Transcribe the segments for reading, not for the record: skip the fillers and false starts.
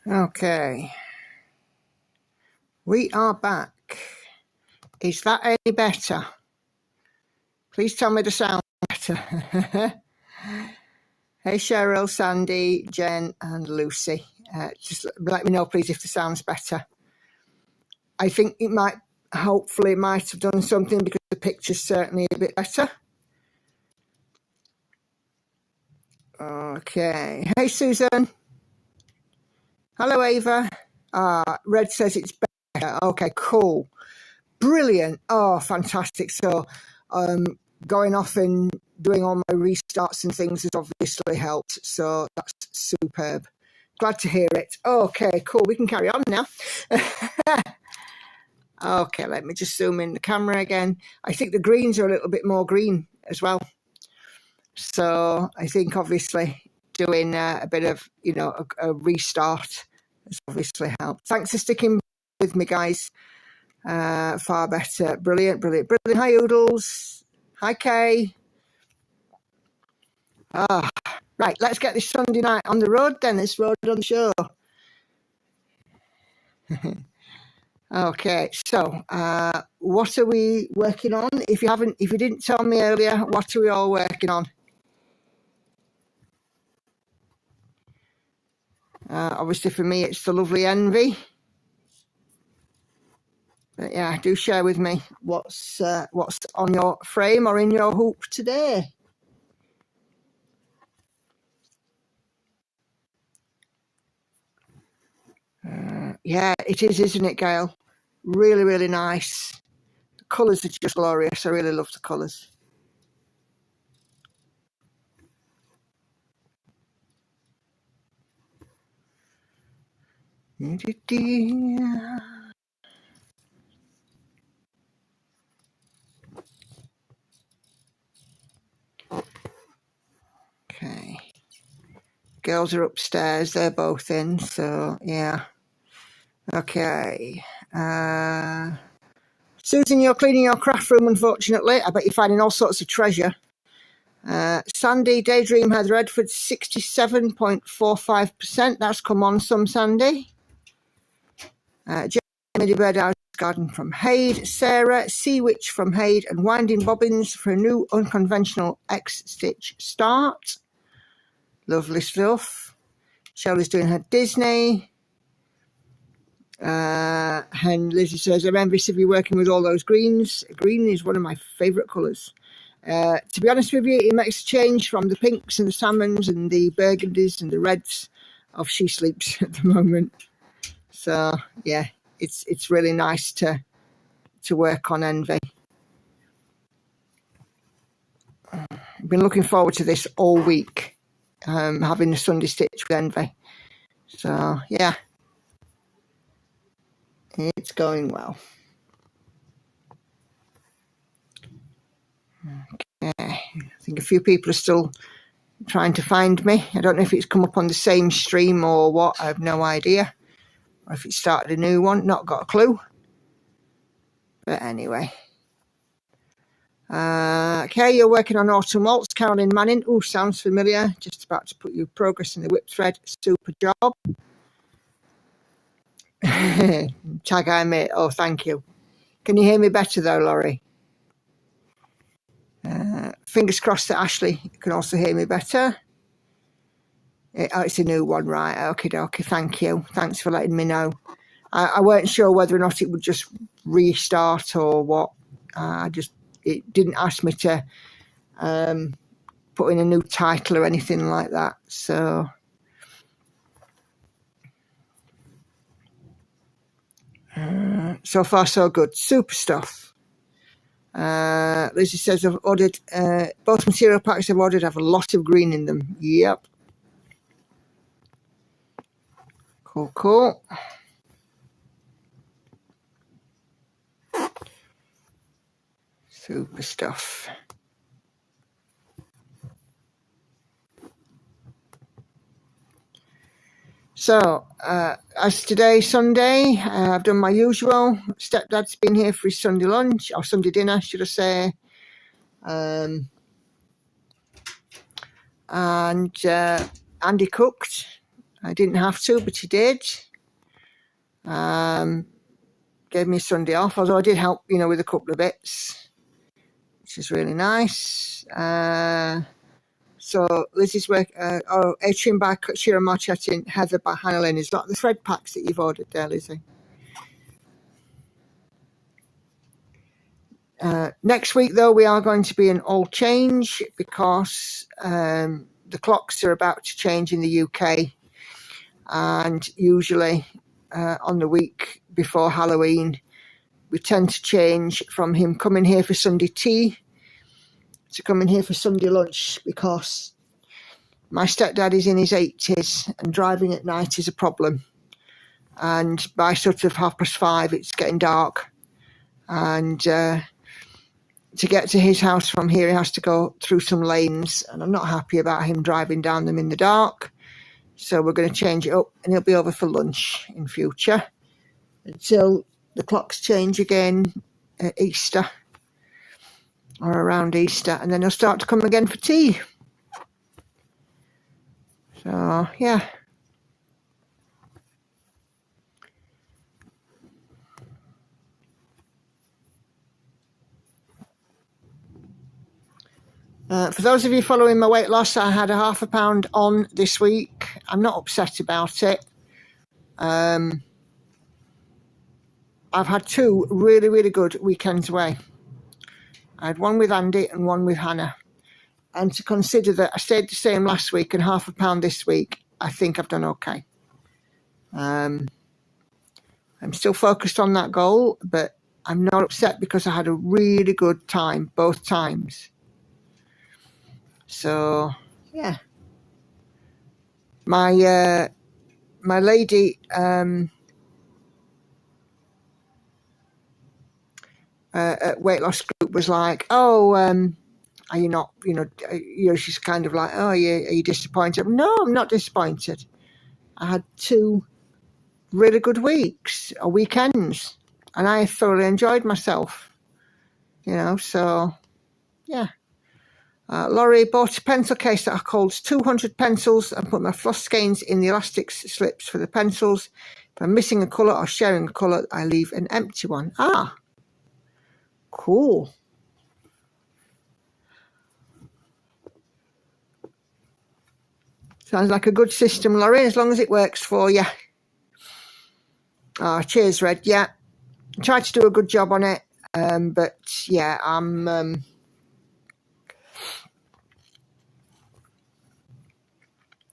Okay, we are back. Is that any better? Please tell me the sound better. Hey Cheryl, Sandy, Jen and Lucy. Just let me know please if the sound's better. I think it might, hopefully it might have done something because the picture's certainly a bit better. Okay, hey Susan. Hello Ava. Red says it's better. Okay, cool. Brilliant. Oh, fantastic. So going off and doing all my restarts and things has obviously helped. So that's superb. Glad to hear it. Okay, cool. We can carry on now. Okay, let me just zoom in the camera again. I think the greens are a little bit more green as well. So I think obviously doing a bit of, a restart has obviously helped. Thanks for sticking with me, guys. Far better. Brilliant, brilliant, brilliant. Hi, Oodles. Hi, Kay. Right, let's get this Sunday night on the road then. This road on the show. Okay, so what are we working on? If you didn't tell me earlier, what are we all working on? Obviously for me it's the lovely Envy. But yeah, do share with me what's on your frame or in your hoop today. Yeah, it is, isn't it, Gail? Really, really nice. The colours are just glorious. I really love the colours. Okay. Girls are upstairs. They're both in, so yeah. Okay. Susan, you're cleaning your craft room, unfortunately. I bet you're finding all sorts of treasure. Sandy, Daydream had Redford 67.45%. That's come on some, Sandy. Jamie Birdhouse Garden from Hayde. Sarah, Sea Witch from Hayde and Winding Bobbins for a new unconventional X-stitch start. Lovely stuff. Shelley's doing her Disney. And Lizzie says, I'm envious of you working with all those greens. Green is one of my favourite colours. To be honest with you, it makes a change from the pinks and the salmons and the burgundies and the reds of She Sleeps at the moment. So yeah, it's really nice to work on Envy. I've been looking forward to this all week, having the Sunday stitch with Envy. So yeah, it's going well. Okay, I think a few people are still trying to find me. I don't know if it's come up on the same stream or what. I have no idea. Or if it started a new one. Not got a clue. But anyway. Okay, you're working on Autumn Waltz, Carolyn Manning. Oh, sounds familiar. Just about to put you progress in the whip thread. Super job. Tag I mate. Oh, thank you. Can you hear me better though, Laurie? Fingers crossed that Ashley can also hear me better. It's a new one, right? Okay, thank you. Thanks for letting me know. I weren't sure whether or not it would just restart or what. It didn't ask me to put in a new title or anything like that. So so far so good. Super stuff. Lizzie says I've ordered both material packs I've ordered have a lot of green in them. Yep. Cool. Super stuff. So, as today, Sunday, I've done my usual. Stepdad's been here for his Sunday lunch, or Sunday dinner, should I say. And Andy cooked. I didn't have to, but he did. Gave me Sunday off, although I did help, with a couple of bits, which is really nice. So Lizzie's work, Atrium by Shira Marchetti, Heather by Hannah Lynn. Is that the thread packs that you've ordered there, Lizzie? Next week, though, we are going to be in all change because the clocks are about to change in the UK, and usually on the week before Halloween, we tend to change from him coming here for Sunday tea to coming here for Sunday lunch, because my stepdad is in his 80s and driving at night is a problem. And by sort of 5:30, it's getting dark. And to get to his house from here, he has to go through some lanes. And I'm not happy about him driving down them in the dark. So we're going to change it up, and he'll be over for lunch in future until the clocks change again at Easter or around Easter. And then he'll start to come again for tea. So, yeah. For those of you following my weight loss, I had a ½ a pound on this week. I'm not upset about it. I've had 2 really, really good weekends away. I had one with Andy and one with Hannah. And to consider that I stayed the same last week and ½ a pound this week, I think I've done okay. I'm still focused on that goal, but I'm not upset because I had a really good time both times. So, yeah. My lady at weight loss group was like, "Oh, are you not? She's kind of like, "Oh, are you disappointed?" No, I'm not disappointed. I had 2 really good weeks or weekends, and I thoroughly enjoyed myself. So yeah. Laurie bought a pencil case that holds 200 pencils and put my floss skeins in the elastic slips for the pencils. If I'm missing a colour or sharing a colour, I leave an empty one. Ah, cool. Sounds like a good system, Laurie, as long as it works for you. Oh, cheers, Red. Yeah, I tried to do a good job on it, but yeah,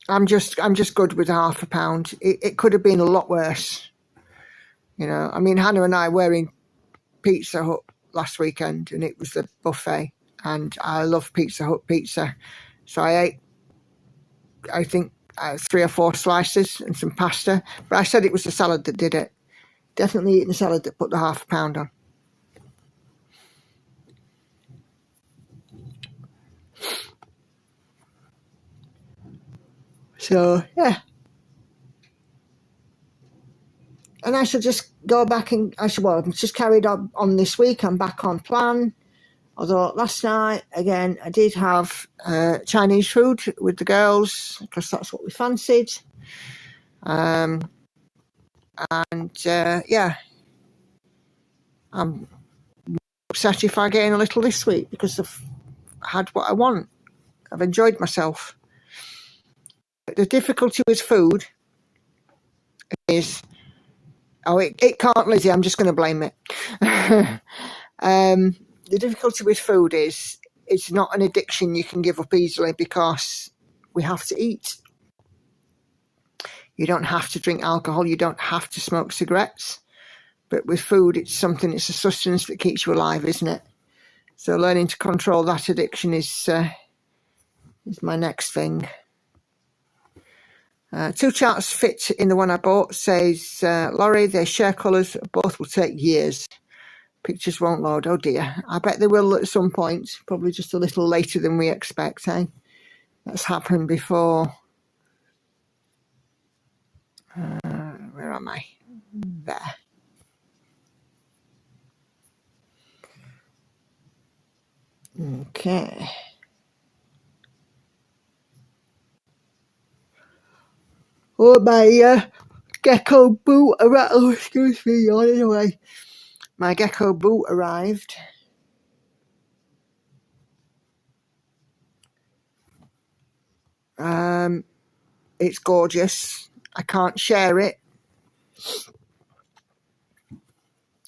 I'm just good with ½ a pound. It could have been a lot worse. I mean, Hannah and I were in Pizza Hut last weekend, and it was the buffet, and I love Pizza Hut pizza. So I ate, I think, 3 or 4 slices and some pasta. But I said it was the salad that did it. Definitely eating the salad that put the ½ a pound on. So, yeah. And I should just go back and I've just carried on this week. I'm back on plan. Although last night, again, I did have Chinese food with the girls because that's what we fancied. Yeah, I'm upset if I gain a little this week because I've had what I want. I've enjoyed myself. The difficulty with food is, it can't, Lizzie, I'm just going to blame it. The difficulty with food is it's not an addiction you can give up easily because we have to eat. You don't have to drink alcohol. You don't have to smoke cigarettes. But with food, it's a sustenance that keeps you alive, isn't it? So learning to control that addiction is my next thing. 2 charts fit in the one I bought, says Laurie, they share colours, both will take years. Pictures won't load. Oh dear. I bet they will at some point, probably just a little later than we expect, eh? That's happened before. Where am I? There. Okay. Oh, my gecko boot arrived. Oh, excuse me, anyway. My gecko boot arrived. It's gorgeous. I can't share it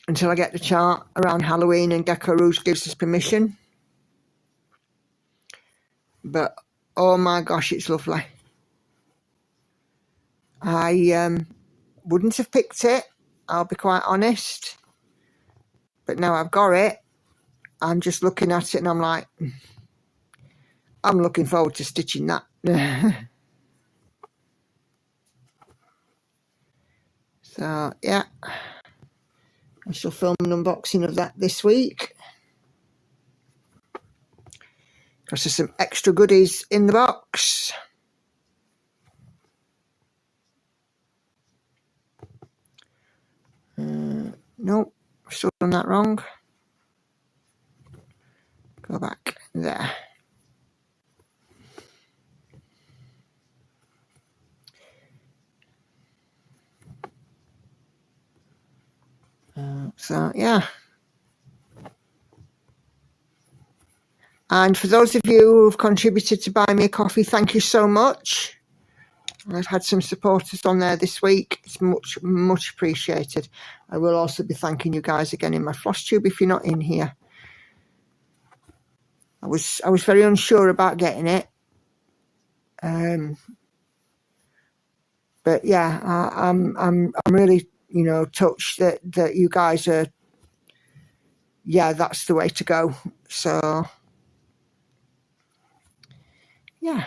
until I get the chart around Halloween and Gecko Rouge gives us permission. But oh my gosh, it's lovely. I wouldn't have picked it, I'll be quite honest. But now I've got it, I'm just looking at it and I'm like, I'm looking forward to stitching that. So yeah, I shall film an unboxing of that this week, because there's some extra goodies in the box. Nope, I've still done that wrong. Go back there. So yeah, and for those of you who have contributed to buy me a coffee, thank you so much. I've had some supporters on there this week. It's much appreciated. I will also be thanking you guys again in my floss tube if you're not in here. I was very unsure about getting it, but yeah, I'm really, you know, touched that you guys are. Yeah, that's the way to go. So yeah.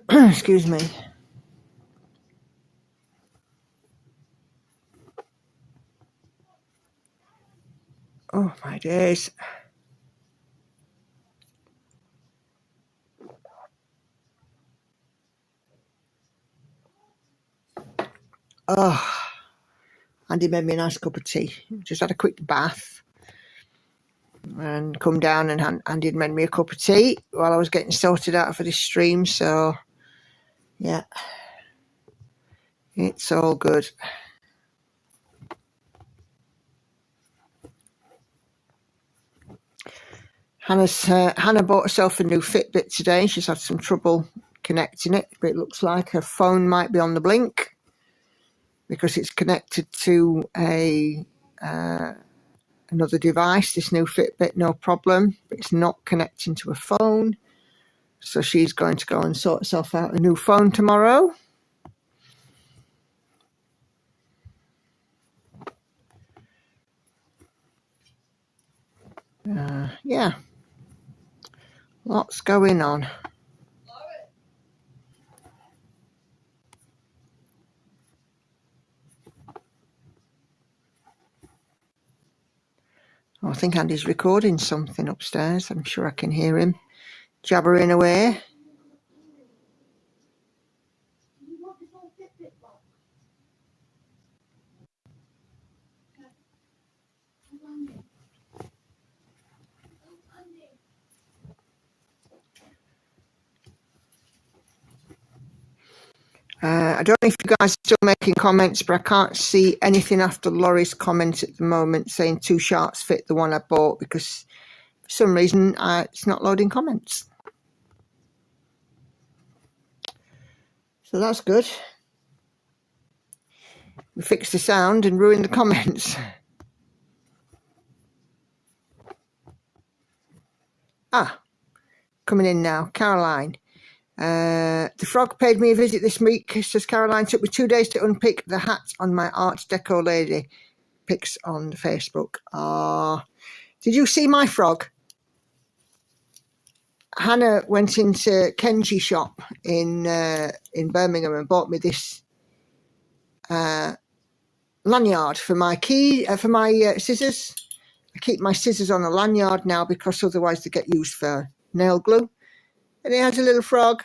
Excuse me. Oh my days. Oh, Andy made me a nice cup of tea. Just had a quick bath and come down, and Andy had made me a cup of tea while I was getting sorted out for this stream. So yeah, it's all good. Hannah bought herself a new Fitbit today. She's had some trouble connecting it, but it looks like her phone might be on the blink because it's connected to a another device. This new Fitbit, no problem, but it's not connecting to a phone. So she's going to go and sort herself out a new phone tomorrow. Yeah, lots going on. Oh, I think Andy's recording something upstairs. I'm sure I can hear him jabbering away. I don't know if you guys are still making comments, but I can't see anything after Laurie's comment at the moment saying 2 sharks fit the one I bought, because for some reason it's not loading comments. So that's good. We fixed the sound and ruined the comments. Coming in now, Caroline. The frog paid me a visit this week, says Caroline. Took me 2 days to unpick the hat on my Art Deco lady. Pics on Facebook. Did you see my frog? Hannah went into Kenji's shop in Birmingham and bought me this lanyard for my key, for my scissors. I keep my scissors on a lanyard now because otherwise they get used for nail glue. And it has a little frog,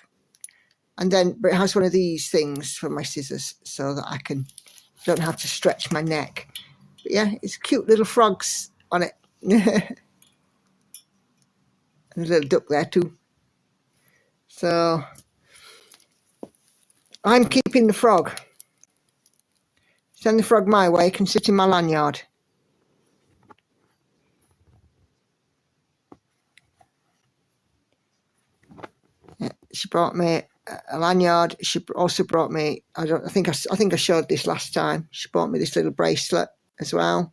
and then but it has one of these things for my scissors so that I don't have to stretch my neck. But yeah, it's cute little frogs on it. And a little duck there too. So I'm keeping the frog. Send the frog my way, can sit in my lanyard. Yeah, she brought me a lanyard. She also brought me, I think I showed this last time. She bought me this little bracelet as well.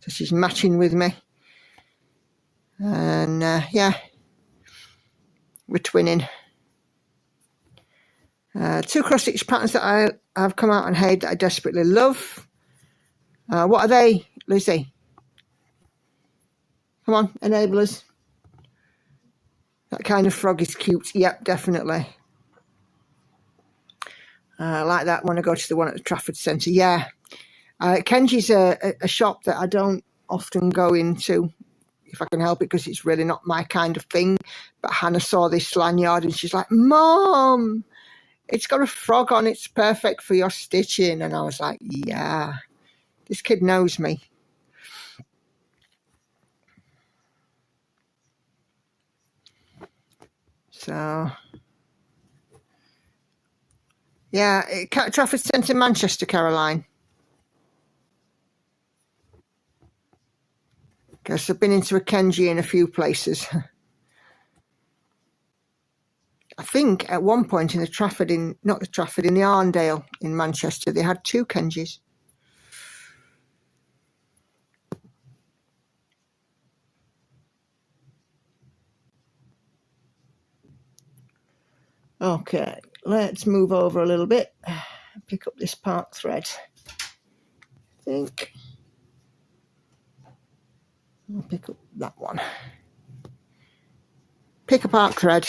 So she's matching with me. And yeah, we're twinning. 2 cross-stitch patterns that I've come out and hate that I desperately love. What are they, Lucy? Come on, enablers. That kind of frog is cute. Yep, definitely. Like that when I go to the one at the Trafford Centre. Yeah. Kenji's a shop that I don't often go into if I can help it, because it's really not my kind of thing. But Hannah saw this lanyard and she's like, Mom, it's got a frog on, it's perfect for your stitching. And I was like, yeah, this kid knows me. So, yeah, Trafford Centre, Manchester, Caroline. Because I've been into a Kenji in a few places. I think at one point in the Trafford, not the Trafford, in the Arndale in Manchester, they had 2 Kenjis. Okay, let's move over a little bit. Pick up this part thread. I think I'll pick up that one. Pick up arc thread.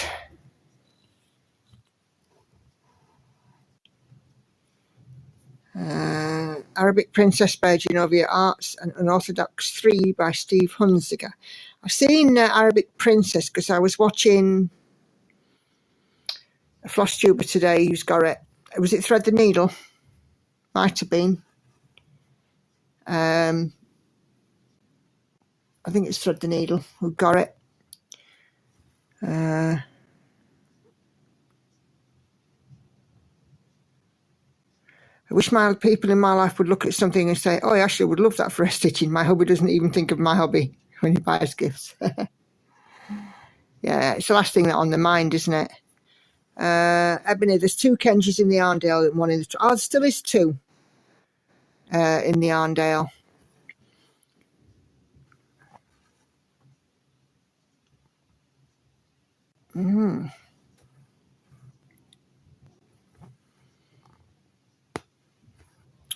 Arabic Princess by Genovia Arts and Unorthodox 3 by Steve Hunziger. I've seen Arabic Princess because I was watching a floss tuber today who's got it. Was it Thread the Needle? Might have been. I think it's Thread the Needle who got it. I wish my people in my life would look at something and say, oh, I actually would love that for a stitching. My hubby doesn't even think of my hobby when he buys gifts. Yeah, it's the last thing that on the mind, isn't it? Ebony, there's 2 Kenjis in the Arndale and 1 in the... Oh, there still is 2 in the Arndale.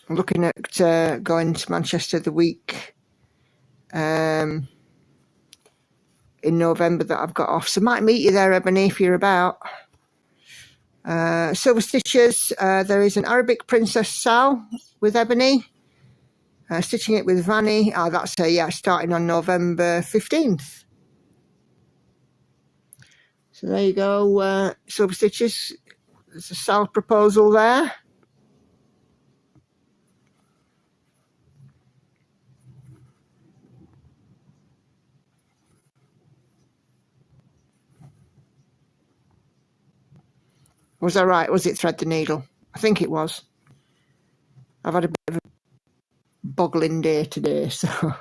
I'm looking at going to Manchester the week in November that I've got off. So might meet you there, Ebony, if you're about. Silver Stitches, there is an Arabic Princess Sal with Ebony. Stitching it with Vanny. Oh, that's starting on November 15th. So there you go, Silver Stitches. There's a Sal proposal there. Was I right? Was it Thread the Needle? I think it was. I've had a bit of a boggling day today, so a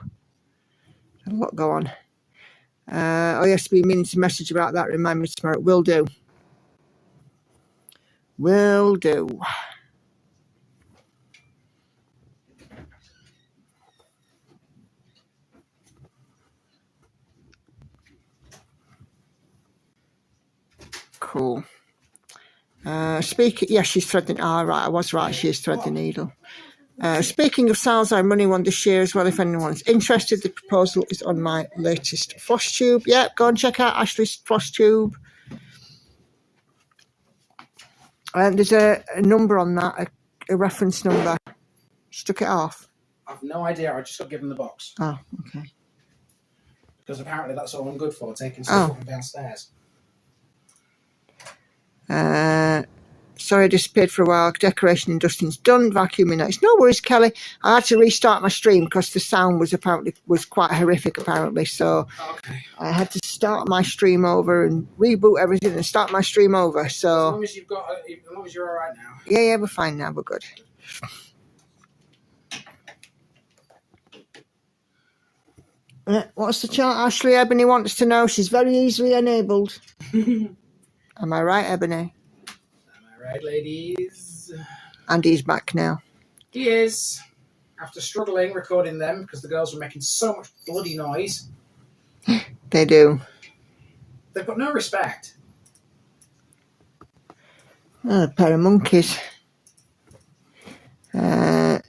lot go on. Oh, yes, been meaning to message about that. Remind me tomorrow. Will do. Will do. Cool. Yes, she's threading. Ah, right, I was right. She is thread the needle. Speaking of sales, I'm running one this year as well. If anyone's interested, the proposal is on my latest floss tube. Yeah, go and check out Ashley's floss tube. There's a number on that, a reference number. She took it off. I've no idea. I just got given the box. Oh, okay. Because apparently that's all I'm good for, taking stuff up and downstairs. Sorry I disappeared for a while. Decoration and dusting's done. Vacuuming next. No worries, Kelly. I had to restart my stream because the sound was quite horrific apparently. So Okay. I had to start my stream over and reboot everything and start my stream over. So As long as you're all right now. yeah, we're fine now. We're good. What's the chart? Ashley Ebony wants to know. She's very easily enabled. Am I right, Ebony? Am I right, ladies? And he's back now. He is. After struggling recording them because the girls were making so much bloody noise. They do. They've got no respect. Oh, a pair of monkeys.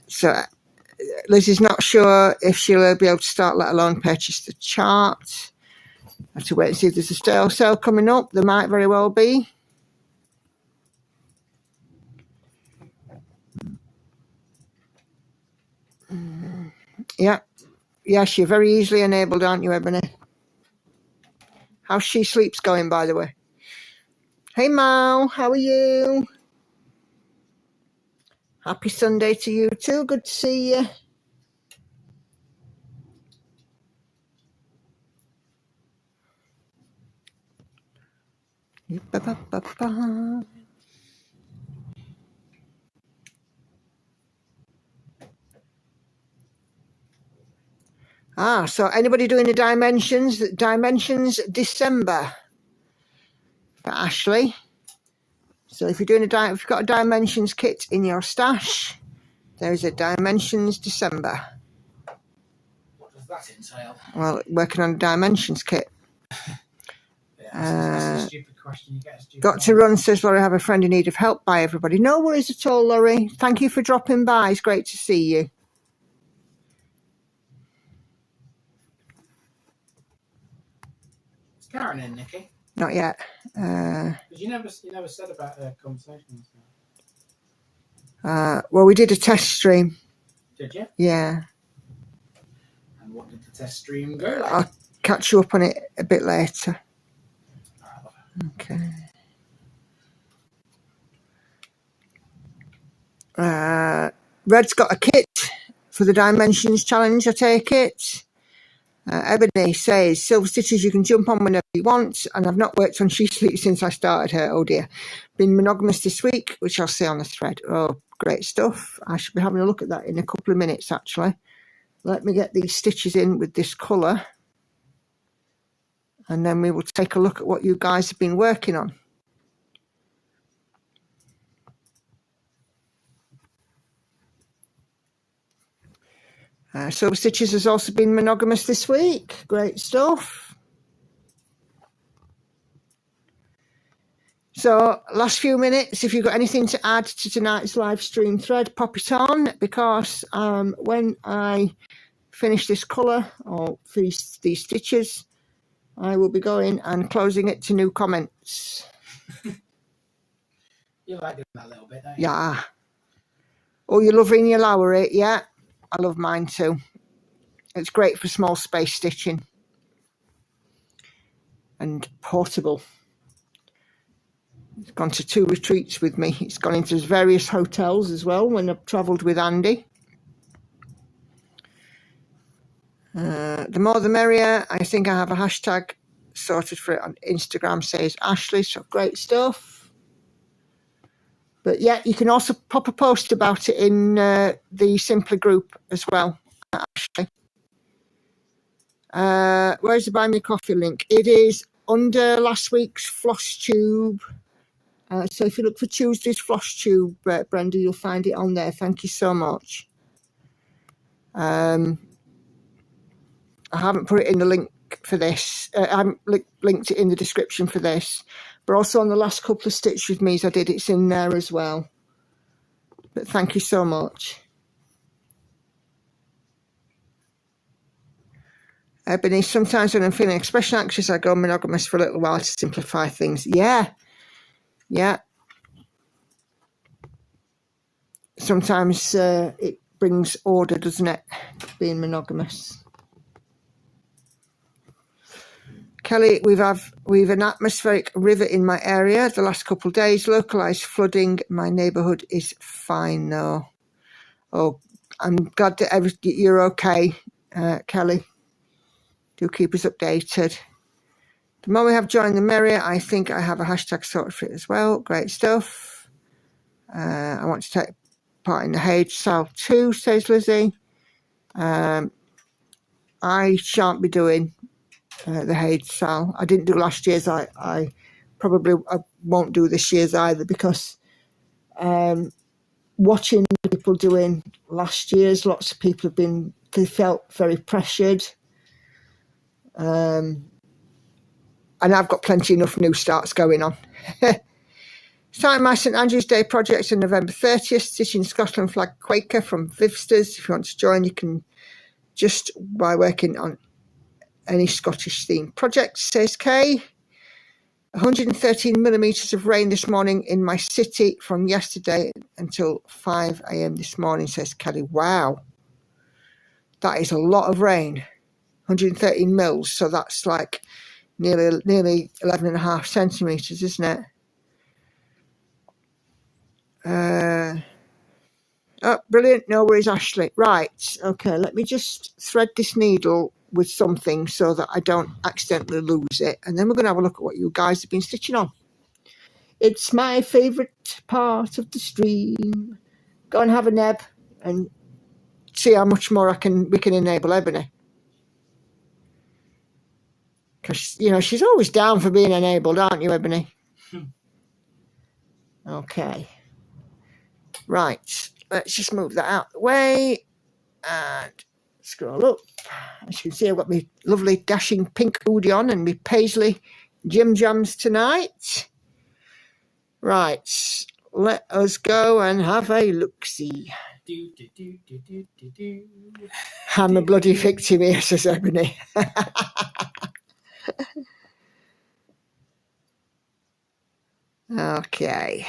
So Liz is not sure if she'll be able to start, let alone purchase the chart. I have to wait and see if there's a sale coming up. There might very well be. Yeah. Yes, you're very easily enabled, aren't you, Ebony? How's She Sleeps going, by the way? Hey, Mal, how are you? Happy Sunday to you too. Good to see you. Ba-ba-ba-ba. So anybody doing the Dimensions December for Ashley? So if you're doing if you've got a Dimensions kit in your stash, there's a Dimensions December. What does that entail? Well, working on a Dimensions kit. That's a stupid question. You get a stupid Got to run, says Laurie. I have a friend in need of help. Bye, everybody. No worries at all, Laurie. Thank you for dropping by. It's great to see you. Is Karen in, Nikki? Not yet. You never said about a conversation. Well, we did a test stream. Did you? Yeah. And what did the test stream go like? I'll catch you up on it a bit later. Okay. Red's got a kit for the Dimensions Challenge, I take it. Ebony says, Silver Stitches, you can jump on whenever you want, and I've not worked on She Sleeps since I started her. Oh dear. Been monogamous this week, which I'll see on the thread. Oh, great stuff. I should be having a look at that in a couple of minutes, actually. Let me get these stitches in with this colour, and then we will take a look at what you guys have been working on. Silver Stitches has also been monogamous this week. Great stuff. So, last few minutes, if you've got anything to add to tonight's live stream thread, pop it on, because when I finish this colour or these stitches, I will be going and closing it to new comments. You like doing that a little bit, don't you? Yeah. Oh, you're loving your Lowry? Yeah. I love mine too. It's great for small space stitching and portable. It's gone to 2 retreats with me. It's gone into various hotels as well when I've travelled with Andy. The more the merrier. I think I have a hashtag sorted for it on Instagram, says Ashley. So great stuff. But yeah, you can also pop a post about it in the Simpler group as well, Ashley. Where's the Buy Me Coffee link? It is under last week's floss tube. So if you look for Tuesday's floss tube, Brenda, you'll find it on there. Thank you so much. I haven't put it in the link for this. I haven't linked it in the description for this. But also on the last couple of Stitch With Me's I did, it's in there as well. But thank you so much. Ebony, sometimes when I'm feeling especially anxious, I go monogamous for a little while to simplify things. Yeah. Yeah. Sometimes it brings order, doesn't it? Being monogamous. Kelly, we've an atmospheric river in my area the last couple of days. Localised flooding. My neighbourhood is fine though. Oh, I'm glad that you're okay, Kelly. Do keep us updated. The more we have joined, the merrier. I think I have a hashtag sorted for it as well. Great stuff. I want to take part in the Hage Sal too, says Lizzie. I shan't be doing the Hage Sal. I didn't do last year's. I won't do this year's either, because watching people doing last year's, lots of people they felt very pressured. And I've got plenty enough new starts going on. Starting my St Andrew's Day project on November 30th, stitching Scotland flag Quaker from Vivsters. If you want to join, you can just by working on any Scottish themed project, says Kay. 113 millimetres of rain this morning in my city from yesterday until 5 a.m. this morning, says Kelly. Wow. That is a lot of rain. 113 mils, so that's like nearly 11.5 centimetres, isn't it? Oh, brilliant. No worries, Ashley. Right. Okay, let me just thread this needle with something so that I don't accidentally lose it. And then we're going to have a look at what you guys have been stitching on. It's my favourite part of the stream. Go and have a neb and see how much more we can enable Ebony. Because, you know, she's always down for being enabled, aren't you, Ebony? Okay. Right. Let's just move that out of the way and scroll up. As you can see, I've got my lovely dashing pink hoodie on and my paisley Jim Jams tonight. Right. Let us go and have a look-see. I'm a bloody victim here, says Ebony. Okay.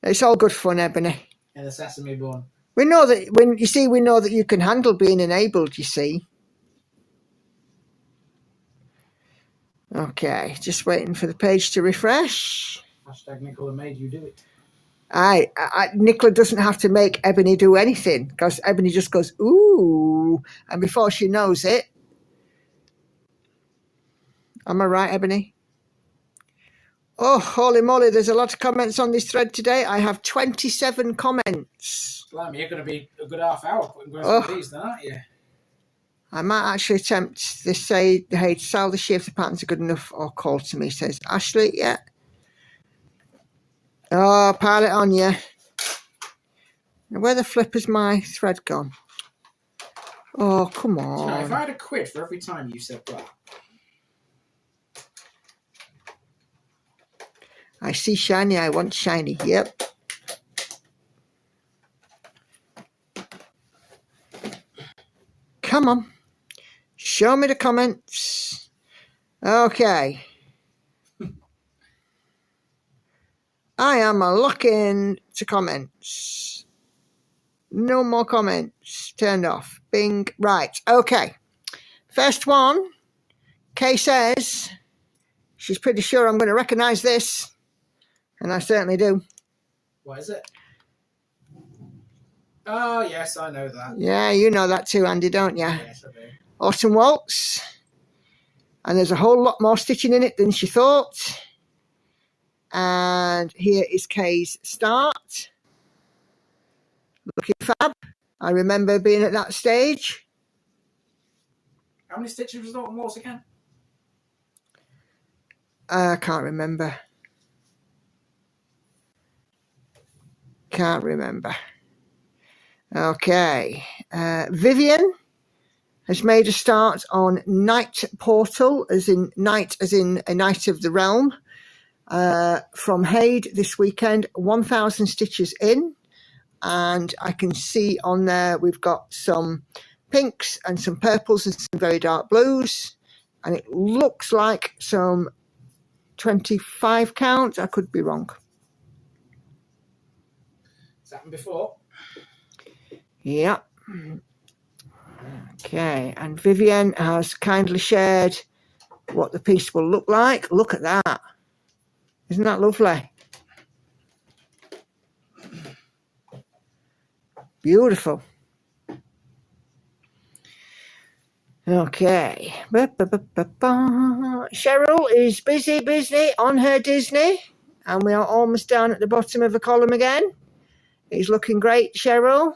It's all good fun, Ebony. And the sesame bun. We know that we know that you can handle being enabled, you see. Okay, just waiting for the page to refresh. Hashtag Nicola made you do it. Nicola doesn't have to make Ebony do anything, because Ebony just goes, ooh, and before she knows it. Am I right, Ebony? Oh, holy moly, there's a lot of comments on this thread today. I have 27 comments. Blimey, you're going to be a good half hour putting going through these then, aren't you? I might actually attempt this, say, hey, to sell the shear if the patterns are good enough, or call to me, says Ashley. Yeah. Oh, pile it on, yeah. Now, where the flip has my thread gone? Oh, come on. You know, if I had a quid for every time you said that. I see shiny, I want shiny. Yep. Come on. Show me the comments. Okay. I am looking to comments. No more comments. Turned off. Bing. Right. Okay. First one. Kay says she's pretty sure I'm going to recognise this. And I certainly do. What is it? Oh, yes, I know that. Yeah, you know that too, Andy, don't you? Yes, I do. Autumn Waltz. And there's a whole lot more stitching in it than she thought. And here is Kay's start. Looking fab. I remember being at that stage. How many stitches was Autumn Waltz again? I can't remember. Can't remember. Okay. Vivian has made a start on Night Portal, as in a Knight of the Realm, from Hade this weekend. 1,000 stitches in, and I can see on there we've got some pinks and some purples and some very dark blues, and it looks like some 25 count. I could be wrong. It's happened before. Yeah. Okay, and Vivienne has kindly shared what the piece will look like. Look at that. Isn't that lovely? Beautiful. Okay. Cheryl is busy on her Disney, and we are almost down at the bottom of the column again. It's looking great, Cheryl.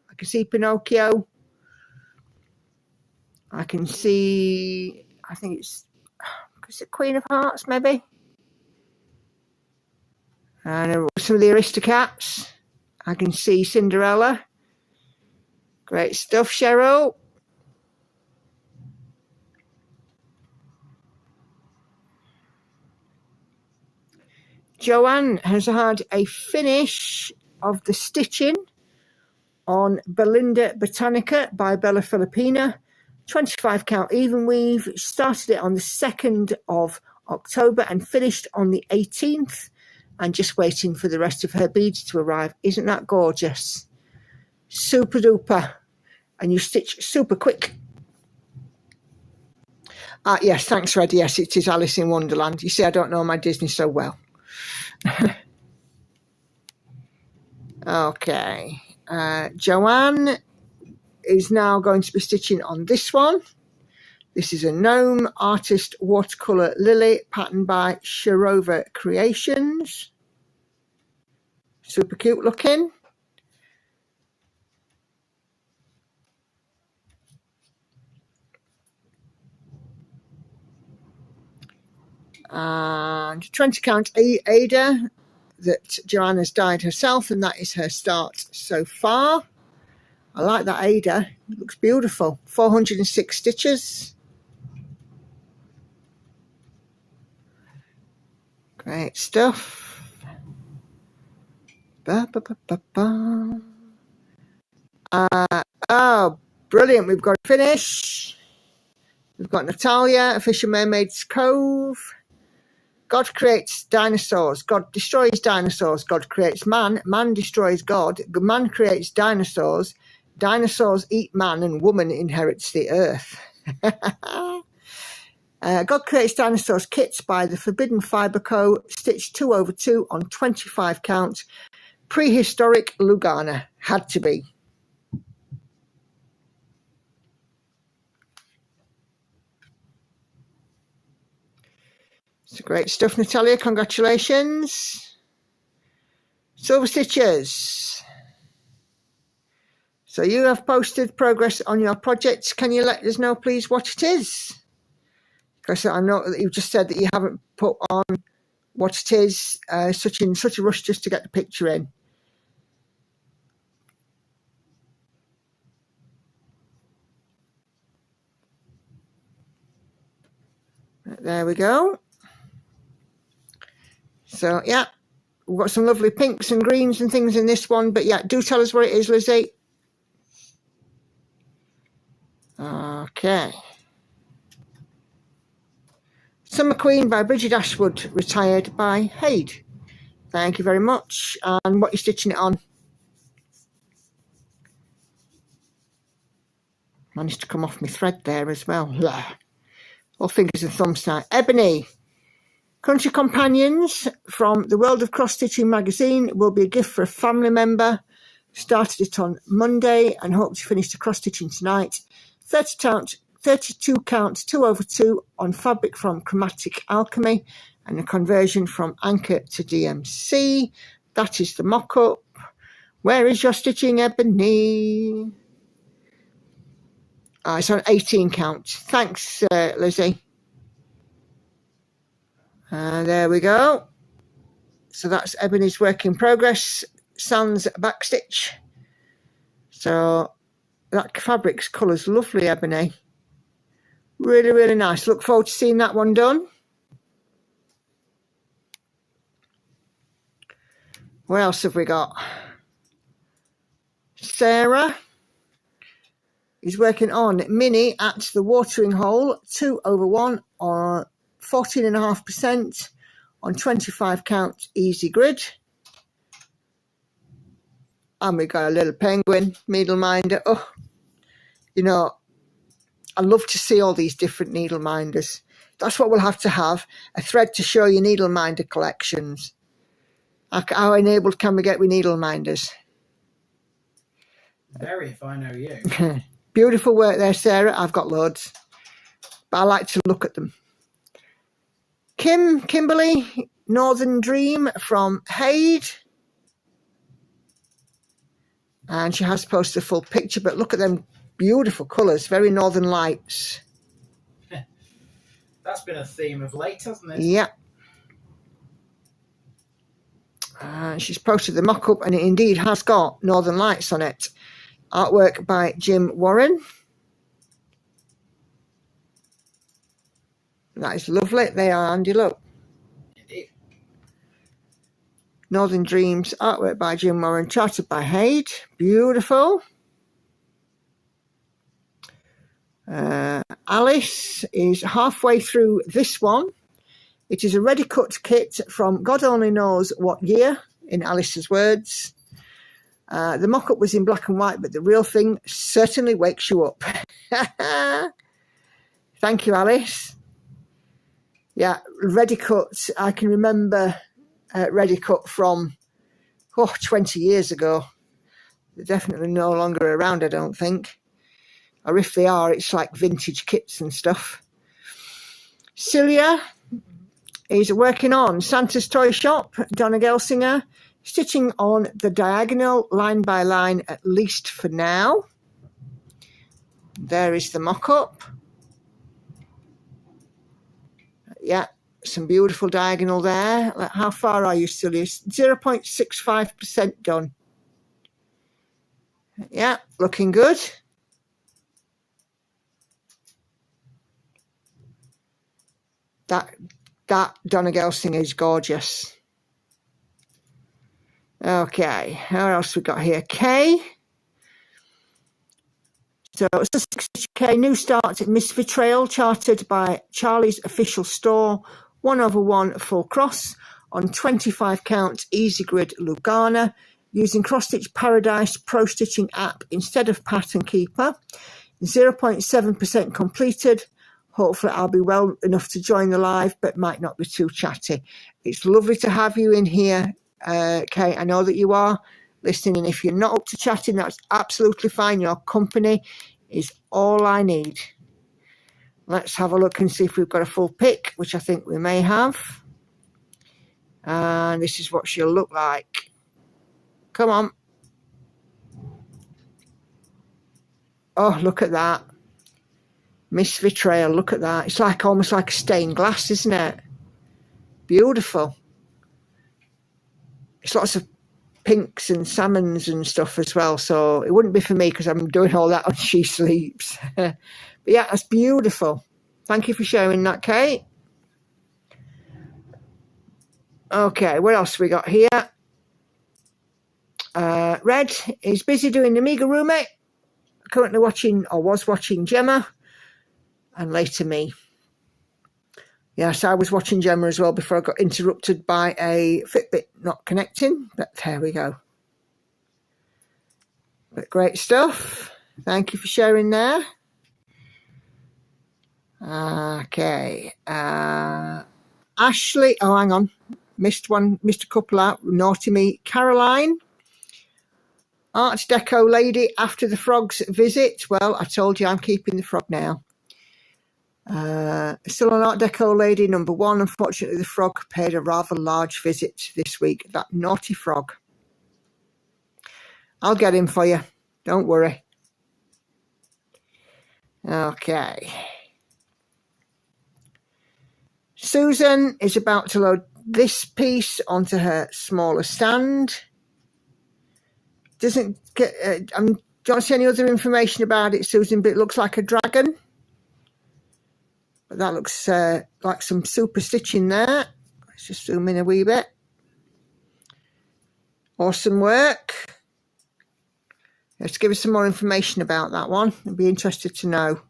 I can see Pinocchio. I can see, I think it's Queen of Hearts, maybe? And some of the Aristocats. I can see Cinderella. Great stuff, Cheryl. Joanne has had a finish of the stitching on Belinda Botanica by Bella Filipina. 25 count even weave. Started it on the 2nd of October and finished on the 18th. And just waiting for the rest of her beads to arrive. Isn't that gorgeous? Super duper. And you stitch super quick. Yes, thanks, Red. Yes, it is Alice in Wonderland. You see, I don't know my Disney so well. Okay. Joanne is now going to be stitching on this one. This is a Gnome Artist Watercolour Lily patterned by Sharova Creations. Super cute looking. And 20 count Ada that Joanne has dyed herself, and that is her start so far. I like that Ada. It looks beautiful. 406 stitches. Great stuff. Oh, brilliant. We've got a finish. We've got Natalia, A Fisher Mermaid's Cove. God creates dinosaurs. God destroys dinosaurs. God creates man. Man destroys God. Man creates dinosaurs. Dinosaurs eat man, and woman inherits the earth. God creates dinosaurs kits by the Forbidden Fibre Co. Stitched 2/2 on 25 count. Prehistoric Lugana. Had to be. It's great stuff, Natalia. Congratulations. Silver Stitches. So you have posted progress on your project. Can you let us know, please, what it is? Because I know that you've just said that you haven't put on what it is. Such a rush just to get the picture in. There we go. So, yeah, we've got some lovely pinks and greens and things in this one. But, yeah, do tell us what it is, Lizzie. Okay. Summer Queen by Bridget Ashwood, retired by Haid. Thank you very much. And what you're stitching it on? Managed to come off my thread there as well. All fingers and thumbs now. Ebony. Country Companions from the World of Cross Stitching magazine will be a gift for a family member. Started it on Monday and hope to finish the cross stitching tonight. 32 count 2/2 on fabric from Chromatic Alchemy and a conversion from Anchor to DMC. That is the mock-up. Where is your stitching, Ebony? It's on 18 count. Thanks, Lizzie. There we go. So that's Ebony's work in progress. Sans backstitch. So that fabric's colour's lovely, Ebony. Really, really nice. Look forward to seeing that one done. What else have we got? Sarah is working on Mini at the watering hole, 2/1 or 14.5% on 25 count easy grid. And we got a little penguin, needle minder. Oh, you know, I love to see all these different needle minders. That's what we'll have to have, a thread to show you needle minder collections. How enabled can we get with needle minders? Very, if I know you. Beautiful work there, Sarah. I've got loads, but I like to look at them. Kimberly, Northern Dream from Hayde. And she has posted a full picture, but look at them beautiful colours, very Northern Lights. That's been a theme of late, hasn't it? Yeah. She's posted the mock-up, and it indeed has got Northern Lights on it. Artwork by Jim Warren. That is lovely. They are handy, look. Indeed. Northern Dreams, artwork by Jim Warren, charted by Hayde. Beautiful. Alice is halfway through this one. It is a ready-cut kit from God only knows what year, in Alice's words. The mock-up was in black and white, but the real thing certainly wakes you up. Thank you, Alice. Yeah, ready-cut. I can remember ready-cut from 20 years ago. They're definitely no longer around, I don't think. Or if they are, it's like vintage kits and stuff. Celia is working on Santa's Toy Shop, Donna Gelsinger, stitching on the diagonal line by line, at least for now. There is the mock-up. Yeah, some beautiful diagonal there. How far are you, Celia? 0.65% done. Yeah, looking good. That Donna Gelsinger is gorgeous. Okay, what else we got here? Kay. So it's a 60K new start at Misfit Trail, chartered by Charlie's official store, 1/1 full cross on 25 count easy grid Lugana, using Cross Stitch Paradise Pro Stitching app instead of Pattern Keeper. 0.7% completed. Hopefully I'll be well enough to join the live, but might not be too chatty. It's lovely to have you in here, Kay. I know that you are listening, and if you're not up to chatting, that's absolutely fine. Your company is all I need. Let's have a look and see if we've got a full pic, which I think we may have. And this is what she'll look like. Come on. Oh, look at that. Misfit Trail, look at that. It's like almost like a stained glass, isn't it? Beautiful. It's lots of pinks and salmons and stuff as well, so it wouldn't be for me because I'm doing all that on She Sleeps. But yeah, that's beautiful. Thank you for sharing that, Kate. Okay, what else we got here? Red is busy doing the amigurumi. Currently watching, or was watching, Gemma, and later me. Yes, I was watching Gemma as well before I got interrupted by a Fitbit not connecting, but there we go. But great stuff. Thank you for sharing there. Okay. Ashley, oh, hang on. Missed a couple out. Naughty me. Caroline. Art Deco lady after the frog's visit. Well, I told you I'm keeping the frog now. Still an Art Deco lady, number 1. Unfortunately, the frog paid a rather large visit this week. That naughty frog. I'll get him for you. Don't worry. Okay. Susan is about to load this piece onto her smaller stand. Doesn't get. Don't see any other information about it, Susan, but it looks like a dragon. But that looks like some super stitching there. Let's just zoom in a wee bit. Awesome work. Let's give us some more information about that one. I'd be interested to know.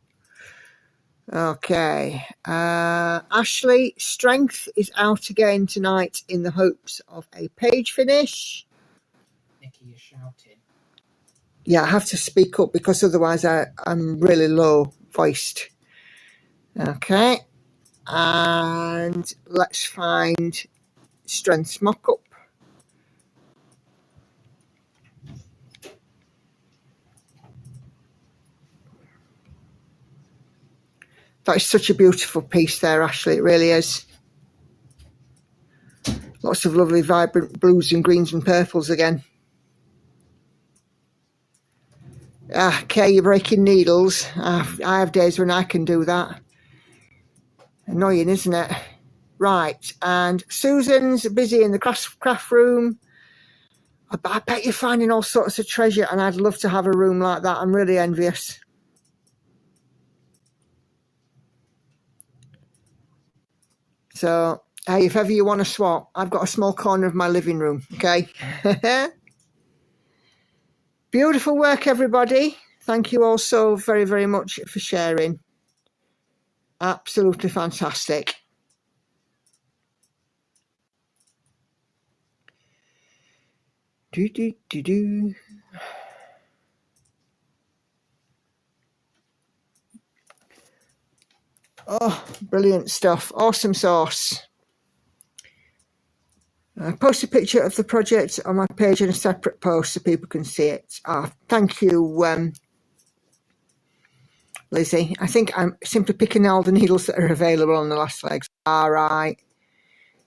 Okay. Ashley, Strength is out again tonight in the hopes of a page finish. Nikki is shouting. Yeah, I have to speak up because otherwise I'm really low foist. Okay, and let's find strength mock-up. That is such a beautiful piece there, Ashley. It really is. Lots of lovely vibrant blues and greens and purples again. Okay, you're breaking needles. I have days when I can do that. Annoying, isn't it? Right, and Susan's busy in the craft room. I bet you're finding all sorts of treasure, and I'd love to have a room like that. I'm really envious. So, hey, if ever you want to swap, I've got a small corner of my living room, okay? Beautiful work, everybody. Thank you all so very, very much for sharing. Absolutely fantastic. Oh, brilliant stuff. Awesome sauce. I post a picture of the project on my page in a separate post so people can see it. Thank you, Lizzie. I think I'm simply picking all the needles that are available on the last legs. All right.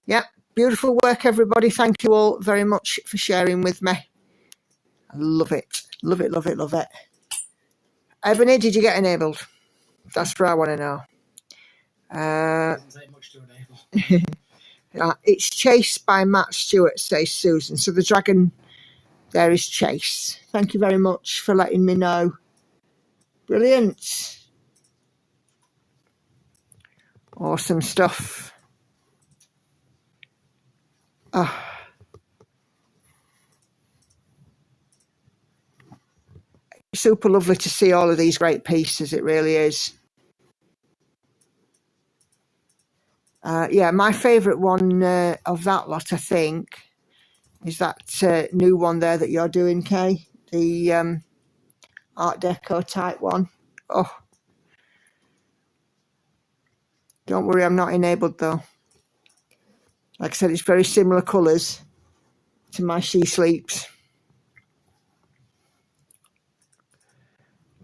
Yeah, beautiful work, everybody. Thank you all very much for sharing with me. I love it. Love it, love it, love it. Ebony, did you get enabled? That's what I want to know. Doesn't take much to enable. It's chased by Matt Stewart, says Susan. So the dragon there is Chase. Thank you very much for letting me know. Brilliant. Awesome stuff. Super lovely to see all of these great pieces. It really is. Yeah, my favourite one of that lot, I think, is that new one there that you're doing, Kay. The Art Deco type one. Oh, don't worry, I'm not enabled though. Like I said, it's very similar colours to my She Sleeps.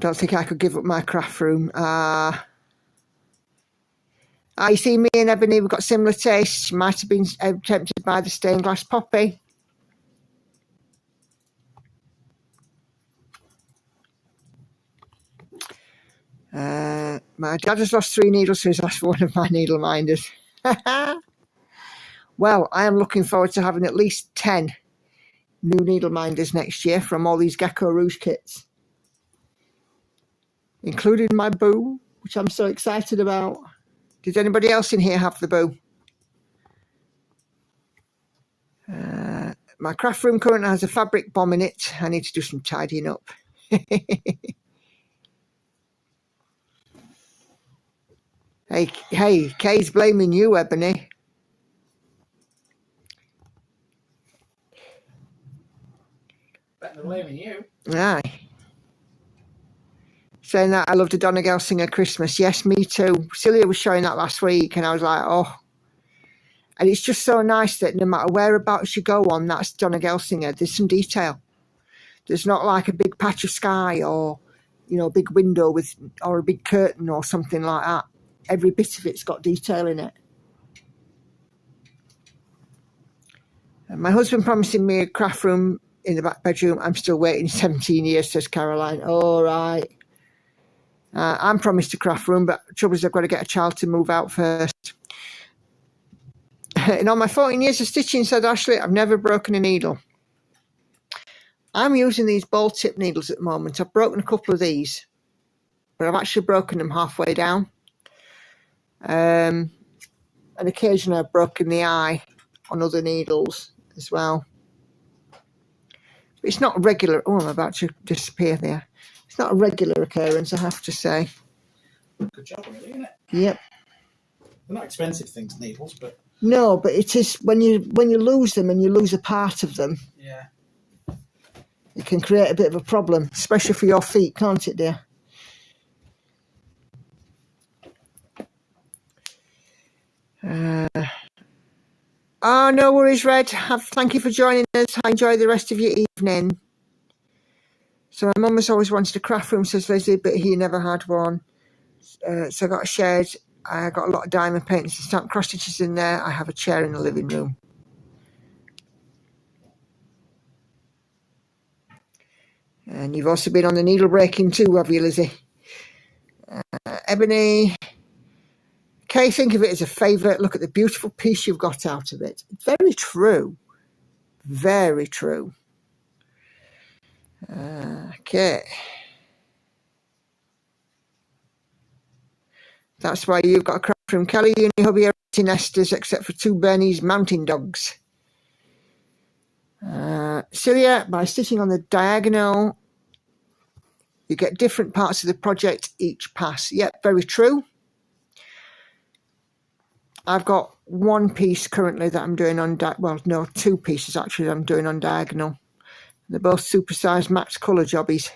Don't think I could give up my craft room. You see, me and Ebony, we've got similar tastes. She might have been tempted by the stained glass poppy. My dad has lost 3 needles, so he's lost one of my needle minders. Well, I am looking forward to having at least 10 new needle minders next year from all these Gecko Rouge kits, including my boo, which I'm so excited about. Did anybody else in here have the boo? My craft room currently has a fabric bomb in it. I need to do some tidying up. Hey, Kay's blaming you, Ebony. Better than blaming you. Aye. Saying that I loved a Donna Gelsinger Christmas. Yes, me too. Celia was showing that last week, and I was like, oh. And it's just so nice that no matter whereabouts you go on, that's Donna Gelsinger. There's some detail. There's not like a big patch of sky or, you know, a big window with, or a big curtain or something like that. Every bit of it's got detail in it. And my husband promising me a craft room in the back bedroom. I'm still waiting 17 years, says Caroline. All right. I'm promised a craft room, but the trouble is I've got to get a child to move out first. In all my 14 years of stitching, said Ashley, I've never broken a needle. I'm using these ball tip needles at the moment. I've broken a couple of these, but I've actually broken them halfway down. And occasionally I've broken the eye on other needles as well. But it's not regular. Oh, I'm about to disappear there. It's not a regular occurrence, I have to say. Good job, really, isn't it? Yep. They're not expensive things, needles, but no, but it is when you lose them and you lose a part of them. Yeah. It can create a bit of a problem, especially for your feet, can't it, dear? Oh, no worries, Red. Thank you for joining us. Enjoy the rest of your evening. So my mum has always wanted a craft room, says Lizzie, but he never had one. So I got a shed. I got a lot of diamond paintings and stamp cross stitches in there. I have a chair in the living room. And you've also been on the needle breaking too, have you, Lizzie? Ebony. Kay, think of it as a favourite. Look at the beautiful piece you've got out of it. Very true. Very true. Okay. That's why you've got a craft room. Kelly, you and your hubby are empty nesters except for 2 Bernese mountain dogs. Celia, by stitching on the diagonal, you get different parts of the project each pass. Yep, very true. I've got one piece currently that I'm doing on, well, no, 2 pieces actually that I'm doing on diagonal. They're both supersized max colour jobbies.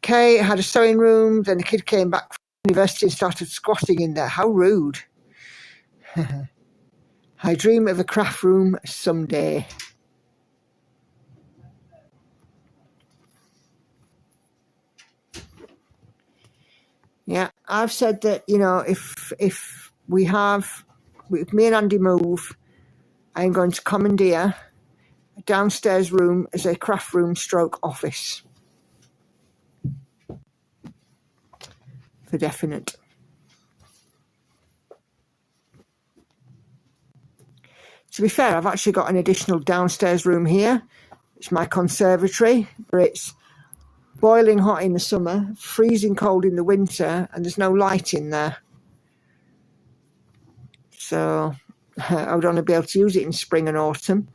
Kay had a sewing room, then the kid came back from university and started squatting in there. How rude. I dream of a craft room someday. Yeah, I've said that, you know, if me and Andy move, I'm going to commandeer a downstairs room as a craft room stroke office. For definite. To be fair, I've actually got an additional downstairs room here. It's my conservatory, where it's boiling hot in the summer, freezing cold in the winter, and there's no light in there. So I would only be able to use it in spring and autumn.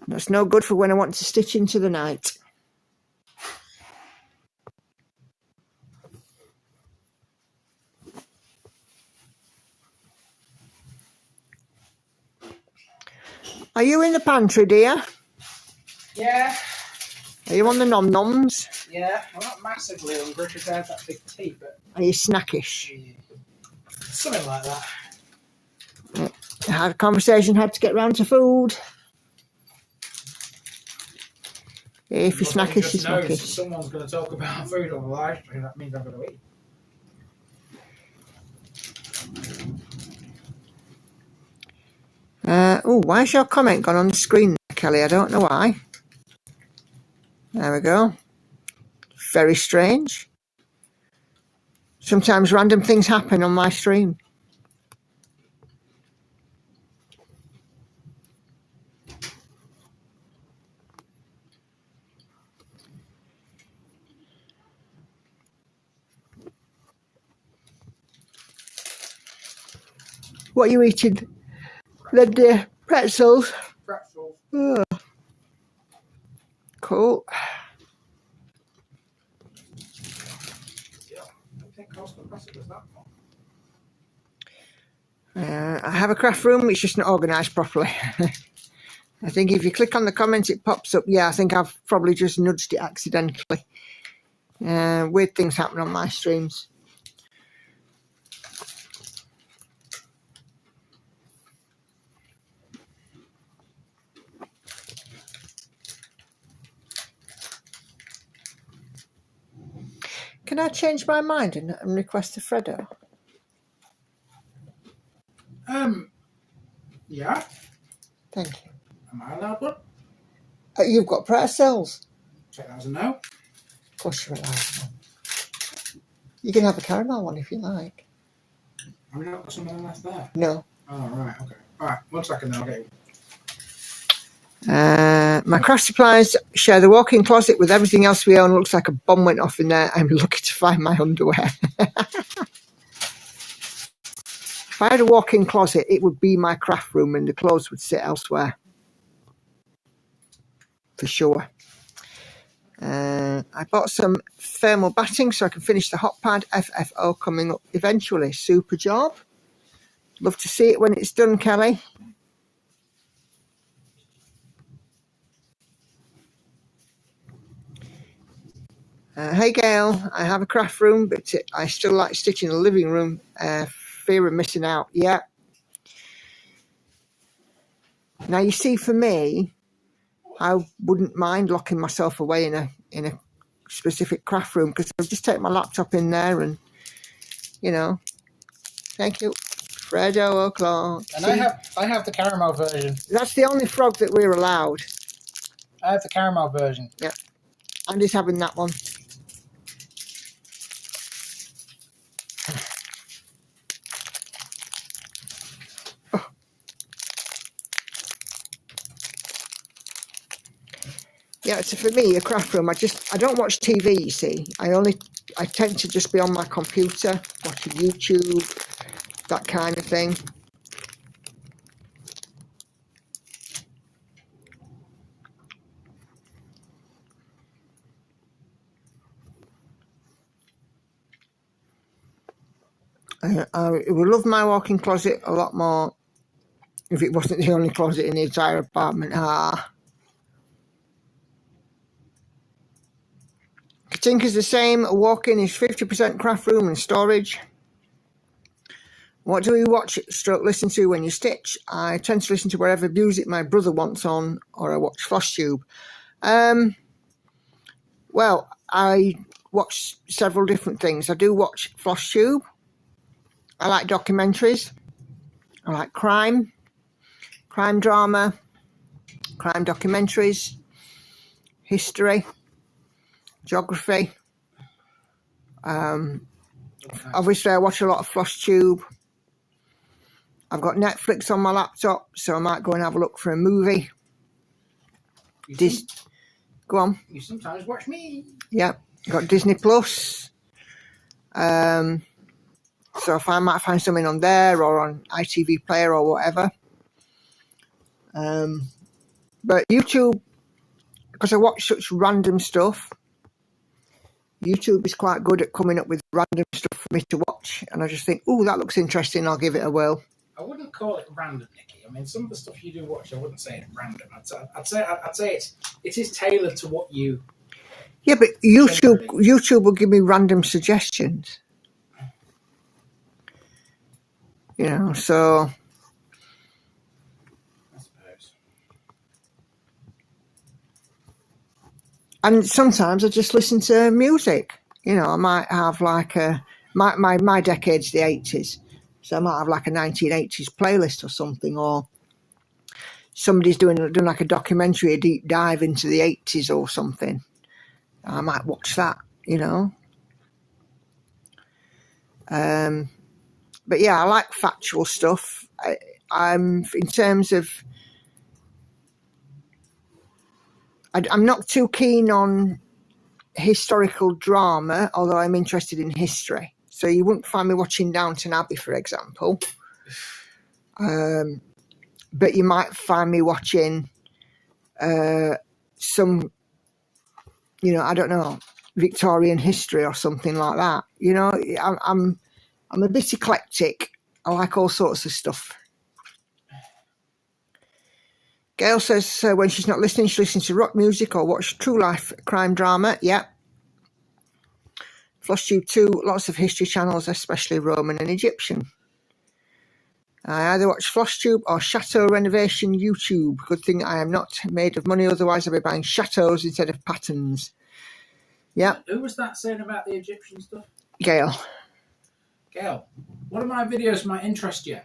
That's no good for when I want to stitch into the night. Are you in the pantry, dear? Yeah. Are you on the nom-noms? Yeah, I'm not massively hungry because I had that big tea, but... Are you snackish? Yeah. Something like that. I had a conversation, had to get round to food. If you're snackish, you're snackish. Someone's going to talk about food on the live stream, that means I'm going to eat. Why has your comment gone on the screen, Kelly? I don't know why. There we go. Very strange. Sometimes random things happen on my stream. What are you eating? Lindy, pretzels. Pretzels. Oh. Cool. Yeah, I don't think Costco Classic was that much. I have a craft room, it's just not organised properly. I think if you click on the comments, it pops up. Yeah, I think I've probably just nudged it accidentally. Weird things happen on my streams. Can I change my mind and request a Freddo? Yeah. Thank you. Am I allowed one? You've got pretzels. Take that as a no. Of course you're allowed one. You can have a caramel one if you like. Have you not got something left there? No. Oh, right, okay. Alright, 1 second then, I'll get you. My craft supplies share the walk-in closet with everything else we own. Looks like a bomb went off in there. I'm lucky to find my underwear. If I had a walk-in closet, it would be my craft room and the clothes would sit elsewhere. For sure. I bought some thermal batting so I can finish the hot pad. FFO coming up eventually. Super job. Love to see it when it's done, Kelly. Hey Gail, I have a craft room, but I still like stitching the living room. Fear of missing out. Yeah. Now you see, for me, I wouldn't mind locking myself away in a specific craft room, because I'll just take my laptop in there and, you know. Thank you, Fredo O'Clock. And I have the caramel version. That's the only frog that we're allowed. I have the caramel version. Yeah, Andy's having that one. Yeah, so for me, a craft room, I don't watch TV, you see. I tend to just be on my computer, watching YouTube, that kind of thing. I would love my walk-in closet a lot more if it wasn't the only closet in the entire apartment. Katinka's the same. A walk-in is 50% craft room and storage. What do you watch / listen to when you stitch? I tend to listen to whatever music my brother wants on, or I watch FlossTube. Well, I watch several different things. I do watch FlossTube. I like documentaries. I like crime drama, crime documentaries, history, geography. Obviously, I watch a lot of FlossTube. I've got Netflix on my laptop, so I might go and have a look for a movie. Go on. You sometimes watch me. Yeah, got Disney Plus. So if I might find something on there or on ITV Player or whatever. But YouTube, because I watch such random stuff, YouTube is quite good at coming up with random stuff for me to watch, and I just think, oh, that looks interesting, I'll give it a whirl. I wouldn't call it random, Nikki. I mean, some of the stuff you do watch, I wouldn't say it's random. I'd say it is tailored to what you. Yeah, but YouTube will give me random suggestions. You know, so. I suppose. And sometimes I just listen to music. You know, I might have like my decade's the 80s. So I might have like a 1980s playlist or something, or somebody's doing like a documentary, a deep dive into the 80s or something. I might watch that, you know. But yeah, I like factual stuff. I'm in terms of, I'm not too keen on historical drama, although I'm interested in history. So you wouldn't find me watching Downton Abbey, for example. But you might find me watching some, you know, I don't know, Victorian history or something like that. You know, I'm a bit eclectic. I like all sorts of stuff. Gail says when she's not listening, she listens to rock music or watch true life crime drama. Yeah. FlossTube too, lots of history channels, especially Roman and Egyptian. I either watch FlossTube or Chateau Renovation YouTube. Good thing I am not made of money, otherwise I'll be buying chateaus instead of patterns. Yeah. Who was that saying about the Egyptian stuff? Gail, one of my videos might interest you.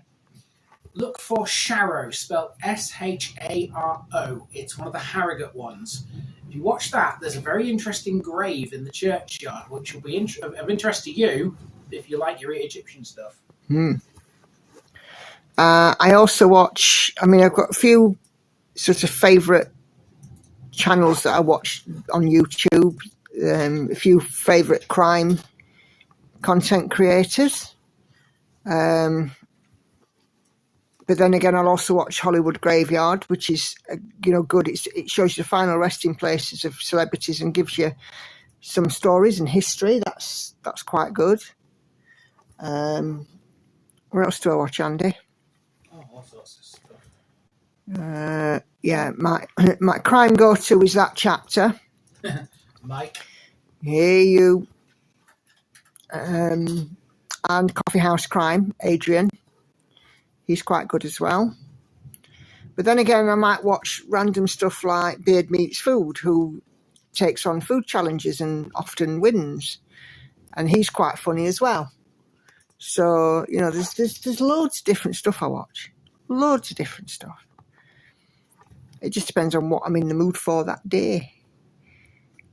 Look for Sharo, spelled Sharo. It's one of the Harrogate ones. If you watch that, there's a very interesting grave in the churchyard, which will be of interest to you if you like your Egyptian stuff. I also watch, I mean, I've got a few sort of favourite channels that I watch on YouTube, a few favourite crime content creators. But then again, I'll also watch Hollywood Graveyard, which is, you know, good. It shows you the final resting places of celebrities and gives you some stories and history. That's quite good. What else do I watch, Andy? Oh, all sorts of stuff. Yeah, my crime go-to is that chapter. Mike. Hey, you. And Coffee House Crime, Adrian. He's quite good as well. But then again, I might watch random stuff like Beard Meets Food, who takes on food challenges and often wins. And he's quite funny as well. So, you know, there's loads of different stuff I watch. Loads of different stuff. It just depends on what I'm in the mood for that day.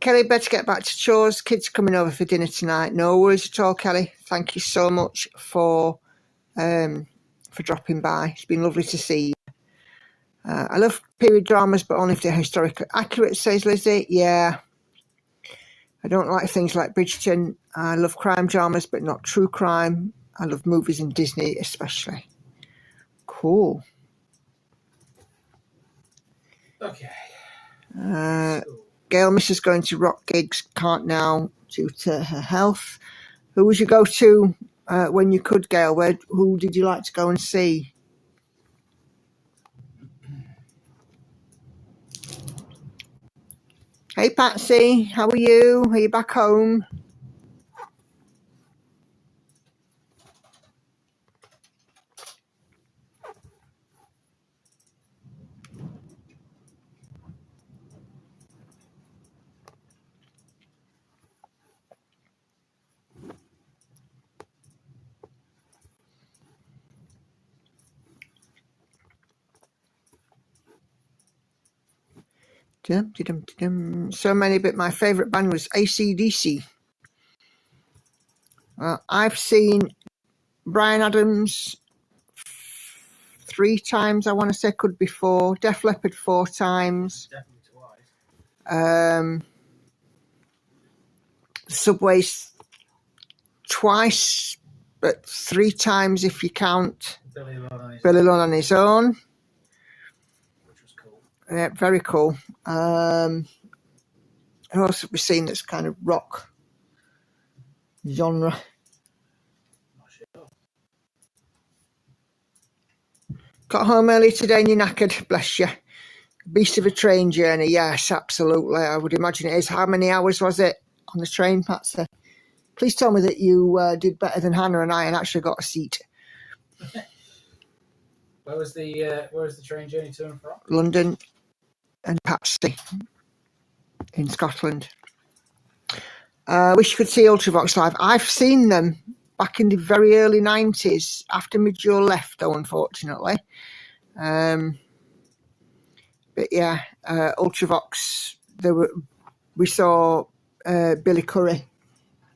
Kelly, better get back to chores. Kids coming over for dinner tonight. No worries at all, Kelly. Thank you so much for dropping by. It's been lovely to see you. I love period dramas, but only if they're historically accurate, says Lizzie. Yeah. I don't like things like Bridgerton. I love crime dramas, but not true crime. I love movies and Disney especially. Cool. Okay. Gail misses going to rock gigs, can't now due to her health. Who would you go to when you could, Gail? Who did you like to go and see? Hey, Patsy, how are you? Are you back home? So many, but my favourite band was AC/DC. I've seen Bryan Adams 3 times, I want to say, could be 4. Def Leppard 4 times. Definitely twice. Subways twice, but 3 times if you count Billy Alone on his own. Which was cool. Yeah, very cool. Who else have we seen that's kind of rock genre? Not sure. Got home early today and you're knackered, bless you. Beast of a train journey, yes, absolutely. I would imagine it is. How many hours was it on the train, Patsy? Please tell me that you did better than Hannah and I and actually got a seat. Where was the train journey to and from? London and Patsy in Scotland. Wish you could see Ultravox live. I've seen them back in the very early 90s after Midge left, though, unfortunately. But yeah, Ultravox. We saw Billy Curry.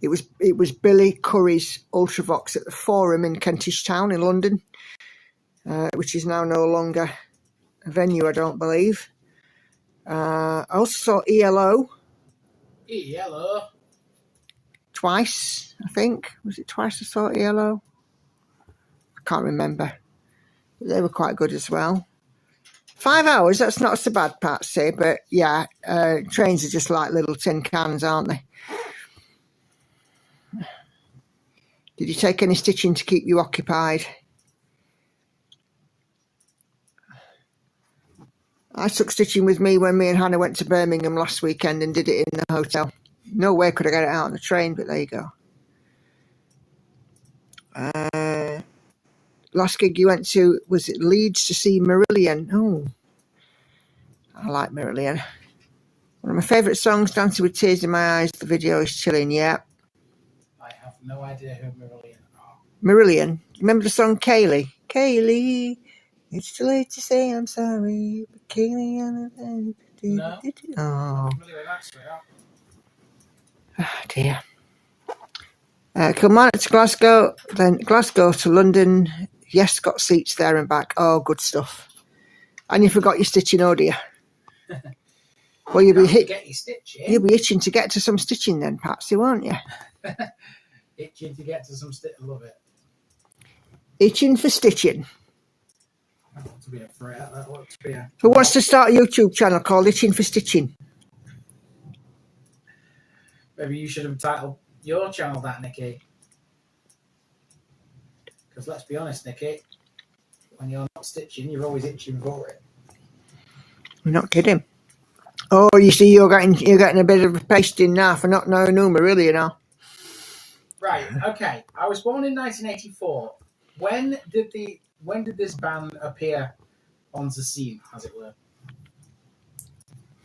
It was Billy Curry's Ultravox at the Forum in Kentish Town in London, which is now no longer a venue, I don't believe. I also saw ELO. ELO. Twice, I think. Was it twice I saw ELO? I can't remember. But they were quite good as well. 5 hours, that's not so bad, Patsy, but yeah, trains are just like little tin cans, aren't they? Did you take any stitching to keep you occupied? I took stitching with me when me and Hannah went to Birmingham last weekend and did it in the hotel. No way could I get it out on the train, but there you go. Last gig you went to, was it Leeds to see Marillion? Oh, I like Marillion. One of my favourite songs, Dancing with Tears in My Eyes. The video is chilling, yeah. I have no idea who Marillion are. Marillion. Remember the song Kaylee? Kaylee, it's too late to say I'm sorry, but Kaylee, I'm... No. Oh. I'm familiar with that straight up. Oh, dear. Kilmarnock to Glasgow, then Glasgow to London. Yes, got seats there and back. Oh, good stuff. And you forgot your stitching, oh dear. Well, you'll be itching to get to some stitching then, Patsy, won't you? Itching to get to some stitching. Love it. Itching for stitching. That ought to be a threat. That ought to be a... Who wants to start a YouTube channel called Itching for Stitching? Maybe you should have titled your channel that, Nikki. Because let's be honest, Nikki, when you're not stitching, you're always itching for it. You're not kidding. Oh, you see, you're getting a bit of a pasting now for not knowing Uma, really, you know. Right. Okay. I was born in 1984. When did this band appear on the scene, as it were?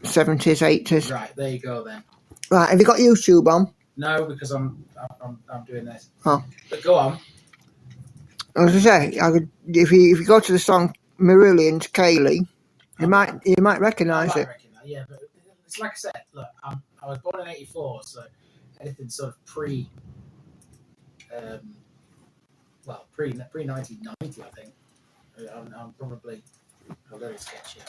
70s, 80s. Right. There you go then. Right, have you got YouTube on? No, because I'm doing this. Oh. But go on. As I say, if you go to the song Marillion to Kaylee, you might recognise it. Yeah, but it's like I said. Look, I was born in '84, so anything sort of pre 1990, I think. I'm probably a little sketchy.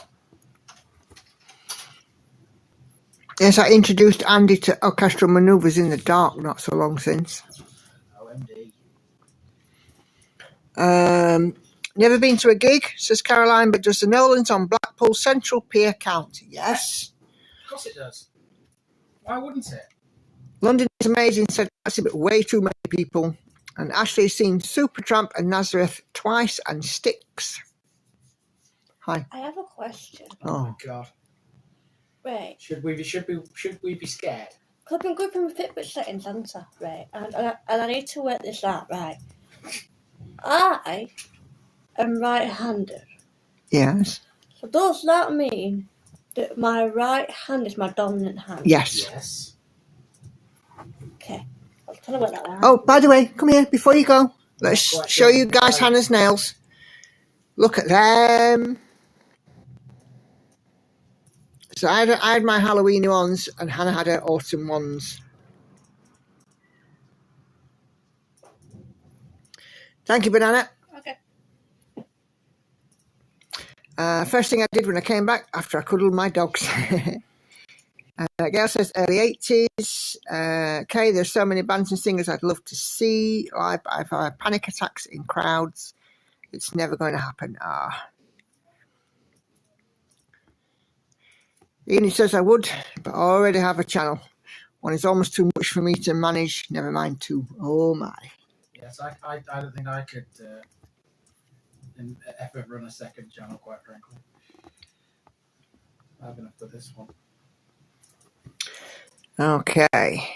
Yes, I introduced Andy to orchestral manoeuvres in the dark not so long since. OMD. Never been to a gig, says Caroline, but does the Nolans on Blackpool Central Pier count? Yes. Of course it does. Why wouldn't it? London is amazing, said Patsy, but way too many people. And Ashley has seen Supertramp and Nazareth twice and Styx. Hi. I have a question. Oh my god. Right. Should we be scared? Because I've been going through my Fitbit settings, haven't I? Right. And I need to work this out, right. I am right-handed. Yes. So does that mean that my right hand is my dominant hand? Yes. Yes. Okay. I'll tell you what that is. Oh, by the way, come here before you go. Let's show you guys Hannah's nails. Look at them. So I had my Halloween ones and Hannah had her autumn ones. Thank you, Banana. Okay. First thing I did when I came back after I cuddled my dogs. Gail says early 80s. Kay, there's so many bands and singers I'd love to see. I've had panic attacks in crowds. It's never going to happen. Ian says I would, but I already have a channel. One is almost too much for me to manage, never mind two. Oh my. Yes, I don't think I could ever run a second channel, quite frankly. I have enough for this one. Okay.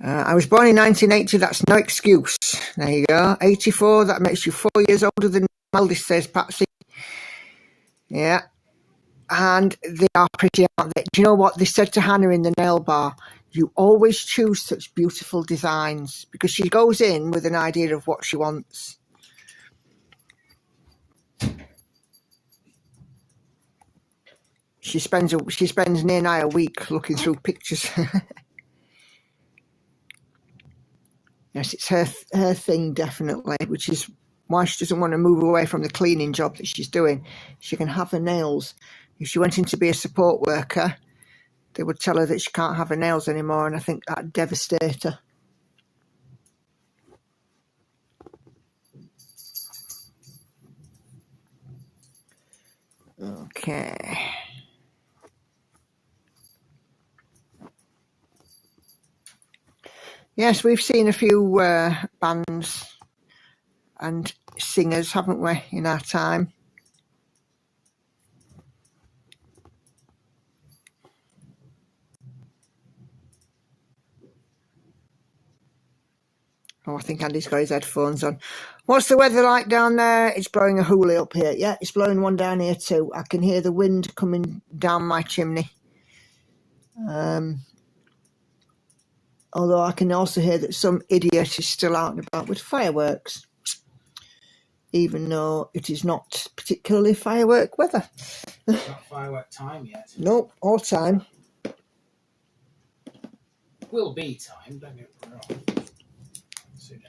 I was born in 1980, that's no excuse. There you go. 84, that makes you 4 years older than my eldest, says Patsy. Yeah. And they are pretty, aren't they? Do you know what they said to Hannah in the nail bar? You always choose such beautiful designs, because she goes in with an idea of what she wants. She spends near nigh a week looking through pictures. Yes, it's her thing, definitely, which is why she doesn't want to move away from the cleaning job that she's doing. She can have her nails. If she went in to be a support worker, they would tell her that she can't have her nails anymore, and I think that'd devastate her. Okay. Yes, we've seen a few bands and singers, haven't we, in our time? Oh, I think Andy's got his headphones on. What's the weather like down there? It's blowing a hoolie up here. Yeah, it's blowing one down here too. I can hear the wind coming down my chimney. Although I can also hear that some idiot is still out and about with fireworks, even though it is not particularly firework weather. It's not firework time yet. Nope, all time. Will be time, don't get me wrong. Soon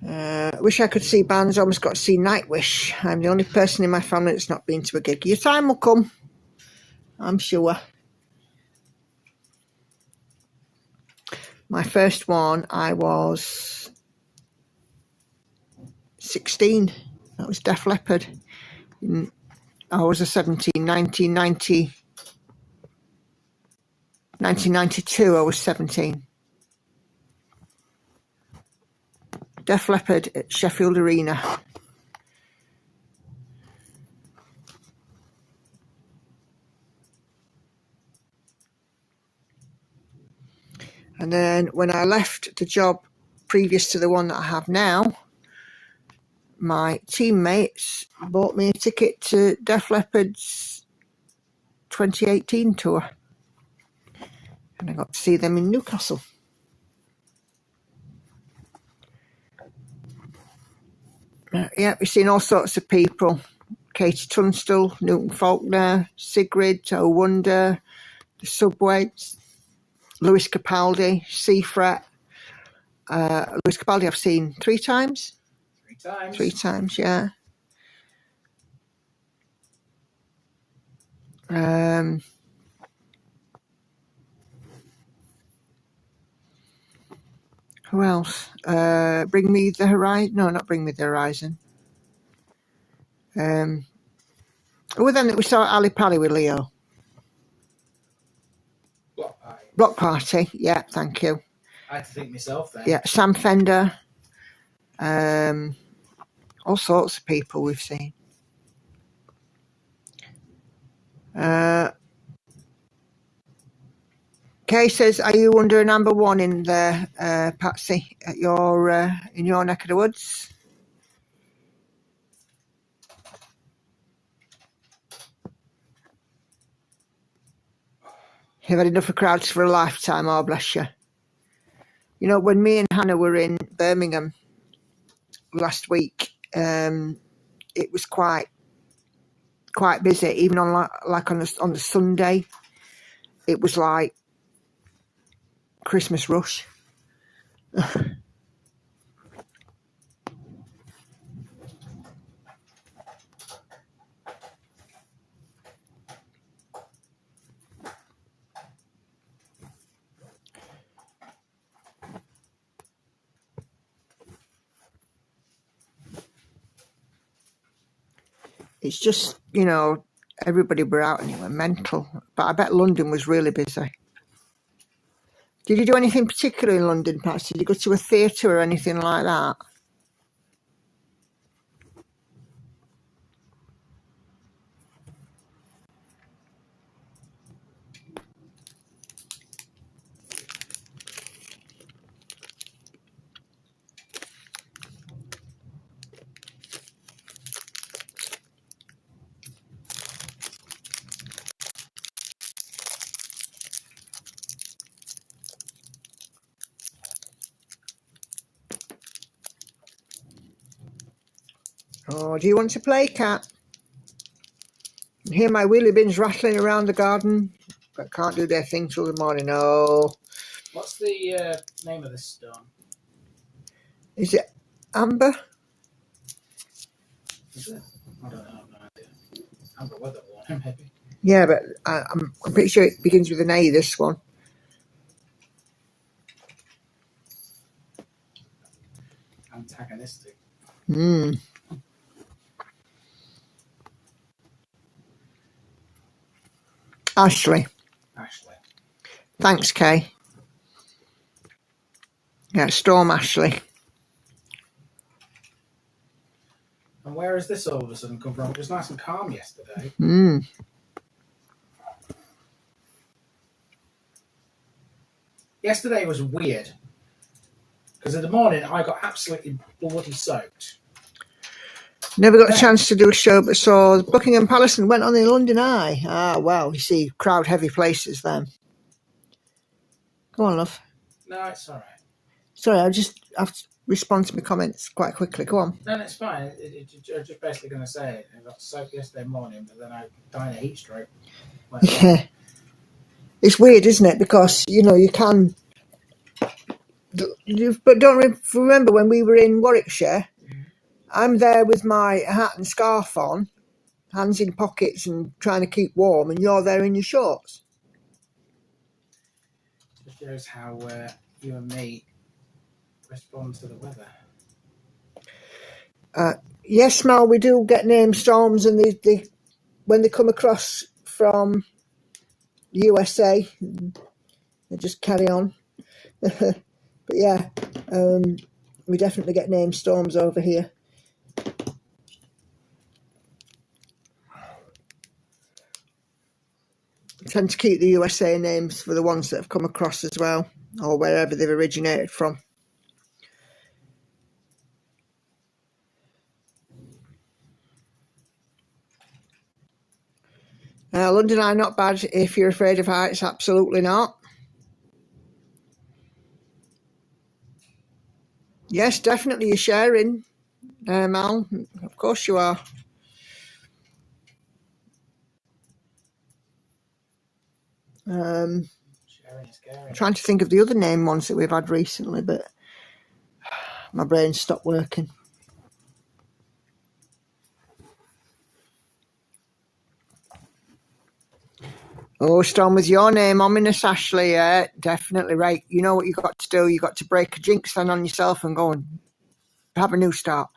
enough. Wish I could see bands. Almost got to see Nightwish. I'm the only person in my family that's not been to a gig. Your time will come, I'm sure. My first one, I was 16. That was Def Leppard. I was a 17. 1992, I was 17. Def Leppard at Sheffield Arena. And then when I left the job previous to the one that I have now, my teammates bought me a ticket to Def Leppard's 2018 tour. And I got to see them in Newcastle. Yeah, we've seen all sorts of people. Katie Tunstall, Newton Faulkner, Sigrid, Oh Wonder, the Subways, Lewis Capaldi, Seafret. Lewis Capaldi I've seen 3 times. 3 times. 3 times, yeah. Who else? Bring Me the Horizon. No, not Bring Me the Horizon. Then we saw Ali Pally with Leo. Block Party. Yeah, thank you. I had to think myself then. Yeah, Sam Fender. All sorts of people we've seen. Kay says, "Are you under a number 1 in there, Patsy, at your in your neck of the woods?" You've had enough of crowds for a lifetime. Oh, bless you. You know, when me and Hannah were in Birmingham last week, it was quite busy. Even on on the Sunday, it was like Christmas rush. It's just, you know, everybody were out and it went mental. But I bet London was really busy. Did you do anything particular in London, Pat? Did you go to a theatre or anything like that? Oh, do you want to play, Cat? I hear my wheelie bins rattling around the garden, but can't do their thing till the morning. Oh. What's the name of this stone? Is it Amber? Is it? I don't know. I have no idea. Amber Weatherwater, maybe. Yeah, but I'm pretty sure it begins with an A, this one. Antagonistic. Ashley. Thanks, Kay. Yeah, Storm Ashley. And where has this all of a sudden come from? It was nice and calm yesterday. Yesterday was weird. Because in the morning, I got absolutely bloody soaked. Never got a chance to do a show, but saw Buckingham Palace and went on in London Eye. Ah, well, you see, crowd-heavy places then. Go on, love. No, it's all right. Sorry, I just have to respond to my comments quite quickly. Go on. No, it's fine. I'm just basically going to say it. I got soaked yesterday morning, but then I died of heat stroke. Yeah. It's weird, isn't it? Because, you know, you can... But don't remember when we were in Warwickshire, I'm there with my hat and scarf on, hands in pockets and trying to keep warm, and you're there in your shorts. It shows how you and me respond to the weather. Yes, Mal, we do get named storms, and they when they come across from USA, they just carry on. But yeah, we definitely get named storms over here. I tend to keep the USA names for the ones that have come across as well. or wherever they've originated from. London Eye, not bad. If you're afraid of heights, absolutely not. Yes, definitely you're sharing, Mal. Of course you are. Sharing is I'm caring. trying to think of the other name ones that we've had recently, but my brain stopped working. Oh, Storm, with your name, ominous Ashley, yeah, definitely right. You know what you got to do? You got to break a jinx then on yourself and go and have a new start.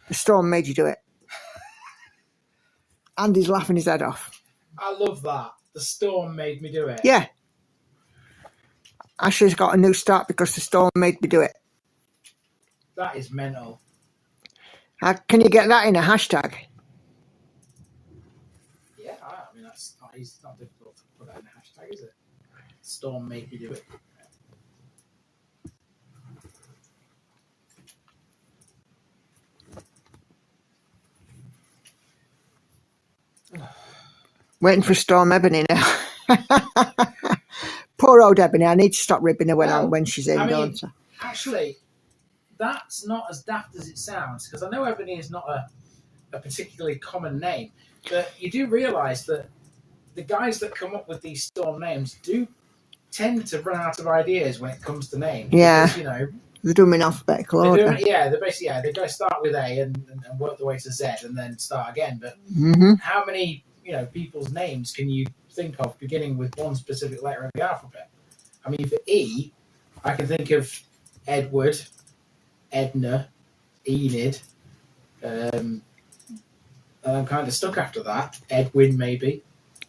The Storm made you do it. Andy's laughing his head off. I love that. The storm made me do it. Yeah. Ashley's got a new start because the Storm made me do it. That is mental. Can you get that in a hashtag? Yeah, I mean, that's not easy. It's not difficult to put that in a hashtag, is it? Storm made me do it. Waiting for Storm Ebony now. Poor old Ebony. I need to stop ribbing her when she's in, don't I? Actually, that's not as daft as it sounds, because I know Ebony is not a particularly common name, but you do realise that the guys that come up with these Storm names do tend to run out of ideas when it comes to names. Yeah. Because, you know, they're doing alphabetical order. They're basically, they go start with A and work their way to Z and then start again. But how many, people's names can you think of beginning with one specific letter of the alphabet? I mean, for E, I can think of Edward, Edna, Enid, and I'm kind of stuck after that. Edwin, maybe.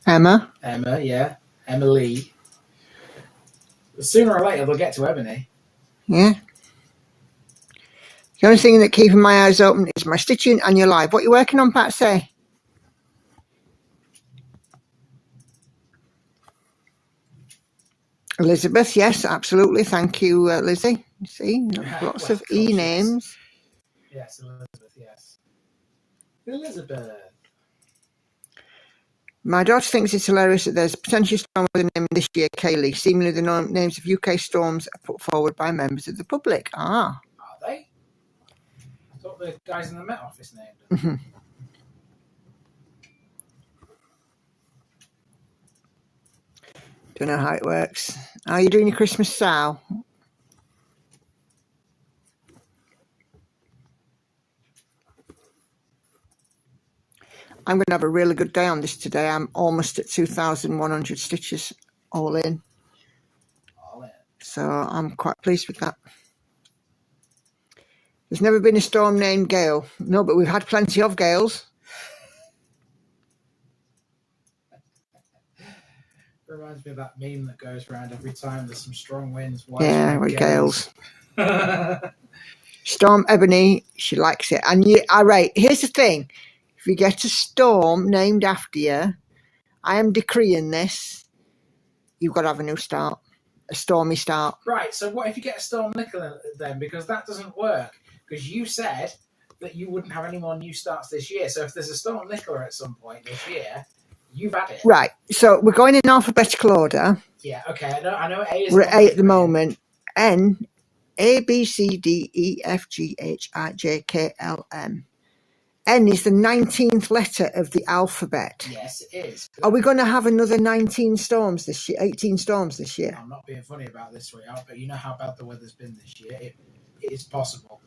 Emma, yeah. Emily. Sooner or later, they'll get to Ebony. Yeah. The only thing that keeping my eyes open is my stitching and your live. What are you working on, Patsy? Elizabeth, yes, absolutely. Thank you, Lizzie. You see, lots of E names. Yes, Elizabeth, yes. Elizabeth. My daughter thinks it's hilarious that there's potentially a storm with a name this year, Kaylee. Seemingly the names of UK storms are put forward by members of the public. Ah. Are they? I thought the guys in the Met Office named them. Don't know how it works. Are you doing your Christmas sow? I'm going to have a really good day on this today. I'm almost at 2,100 stitches all in. So I'm quite pleased with that. There's never been a storm named Gale. No, but we've had plenty of Gales. Reminds me of that meme that goes around every time there's some strong winds. Yeah, with Gales. Storm Ebony, she likes it. And all right, here's the thing. If you get a storm named after you, I am decreeing this, you've got to have a new start. A stormy start. Right, so what if you get a Storm Nicola then? Because that doesn't work. Because you said that you wouldn't have any more new starts this year. So if there's a Storm Nicola at some point this year, you've had it. Right, so we're going in alphabetical order. Yeah, okay, I know A is... We're at A at the moment. N, A, B, C, D, E, F, G, H, I, J, K, L, M. N is the 19th letter of the alphabet. Yes, it is. Are we going to have another 19 storms this year? 18 storms this year? I'm not being funny about this, sweetheart, but you know how bad the weather's been this year. It is possible.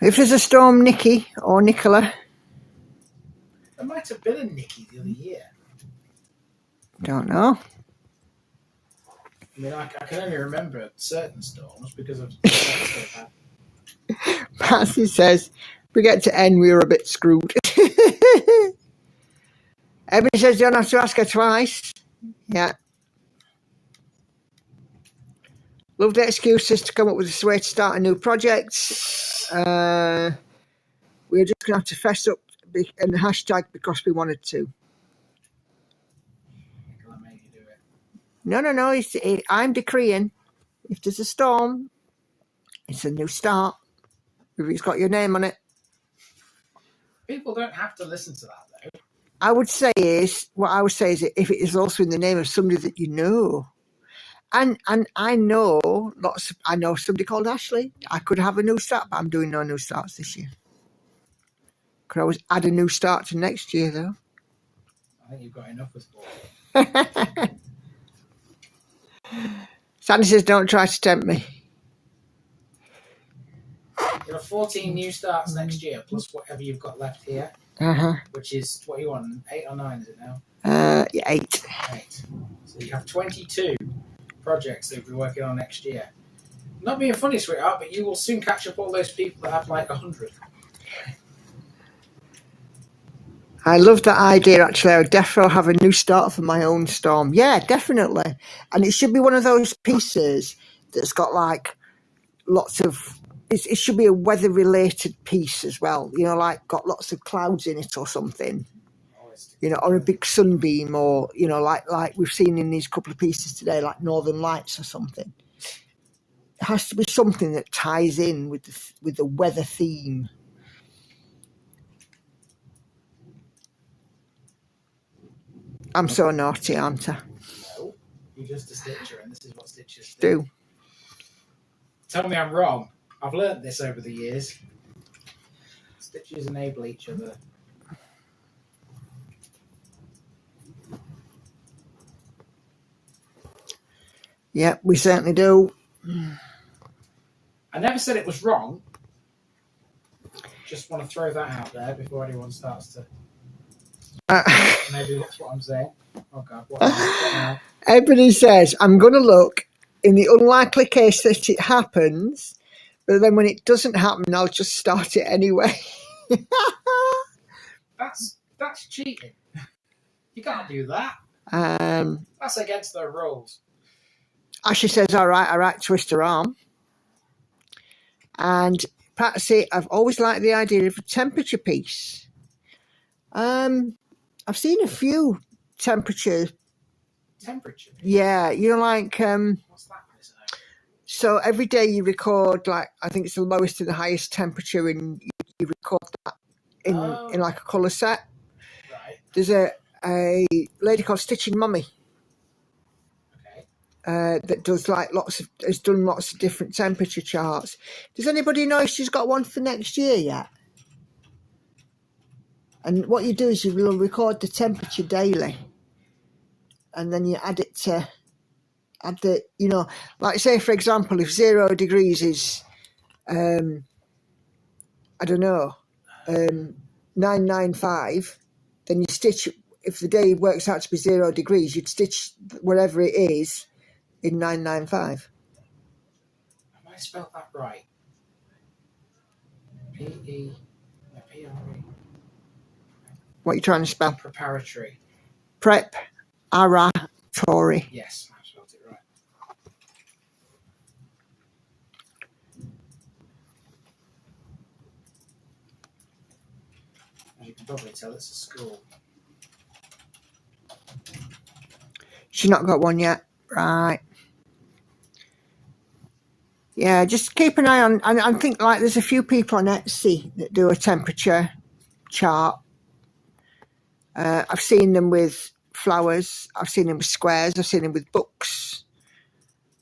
If there's a storm Nikki or Nicola. There might have been a Nikki the other year. Don't know. I mean, I can only remember certain storms because of... Patsy says, we get to N, we were a bit screwed. Ebony says, you don't have to ask her twice. Yeah. Love the excuses to come up with a way to start a new project. we're just going to have to fess up and hashtag because we wanted to. Nicola made you do it. No. I'm decreeing if there's a storm, it's a new start. If it's got your name on it. People don't have to listen to that though. I would say is if it is also in the name of somebody that you know. And I know I know somebody called Ashley. I could have a new start, but I'm doing no new starts this year. Could always add a new start to next year though. I think you've got enough with 4. Sandy says don't try to tempt me. You'll have 14 new starts next year, plus whatever you've got left here. Which is, what you want, 8 or 9 is it now? Yeah, 8. 8. So you have 22 projects that you'll be working on next year. Not being funny, sweetheart, but you will soon catch up all those people that have like 100. I love that idea, actually. I would definitely have a new start for my own storm. Yeah, definitely. And it should be one of those pieces that's got like lots of... It should be a weather-related piece as well. You know, like got lots of clouds in it or something. You know, or a big sunbeam or, you know, like we've seen in these couple of pieces today, like Northern Lights or something. It has to be something that ties in with the weather theme. I'm so naughty, aren't I? No, you're just a stitcher, and this is what stitchers Do. Tell me I'm wrong. I've learnt this over the years. Stitches enable each other. Yeah, we certainly do. I never said it was wrong. Just want to throw that out there before anyone starts to... Maybe that's what I'm saying. Oh God, what now? Everybody says, I'm going to look in the unlikely case that it happens, but then when it doesn't happen, I'll just start it anyway. That's cheating. You can't do that. That's against the rules. Ashley says, all right, twist her arm. And Patsy, I've always liked the idea of a temperature piece. I've seen a few temperature. Yeah, you know, like what's that? So every day you record, like, I think it's the lowest and the highest temperature, and you record that in like a colour set. Right. There's a lady called Stitching Mummy. That does like has done lots of different temperature charts. Does anybody know if she's got one for next year yet? And what you do is you will record the temperature daily, and then you add the, you know, like say for example, if 0 degrees is, I don't know, 995, then you stitch. If the day works out to be 0 degrees, you'd stitch whatever it is in 995. Have I spelled that right? P-E... P-R-E... What are you trying to spell? Preparatory. Preparatory. Yes, I spelled it right. As you can probably tell, it's a school. She's not got one yet. Right. Yeah, just keep an eye on, and I think like there's a few people on Etsy that do a temperature chart. I've seen them with flowers. I've seen them with squares. I've seen them with books.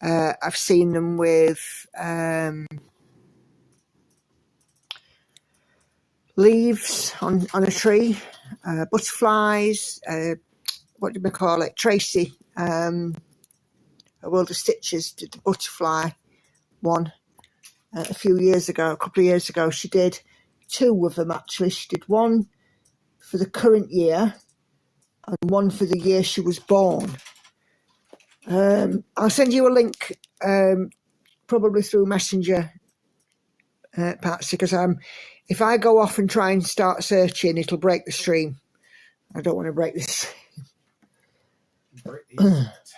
I've seen them with leaves on a tree, butterflies. What do we call it? Tracy, A World of Stitches, did the butterfly one a couple of years ago. She did 2 of them actually. She did one for the current year and one for the year she was born. I'll send you a link, probably through Messenger, Patsy, because if I go off and try and start searching, it'll break the stream. I don't want to break this. Break the internet.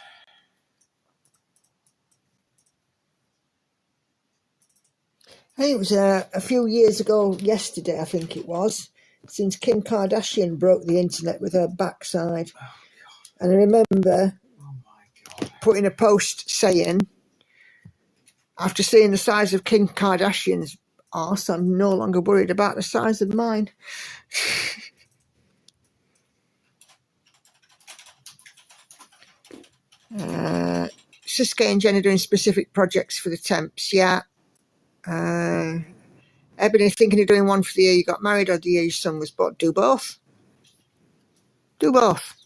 I think it was a few years ago yesterday, I think it was, since Kim Kardashian broke the internet with her backside. Oh, And I remember oh my God. putting a post saying, after seeing the size of Kim Kardashian's arse, I'm no longer worried about the size of mine. Siske and Jenny doing specific projects for the temps, yeah. Ebony thinking of doing one for the year you got married or the year your son was born. Do both. Do both.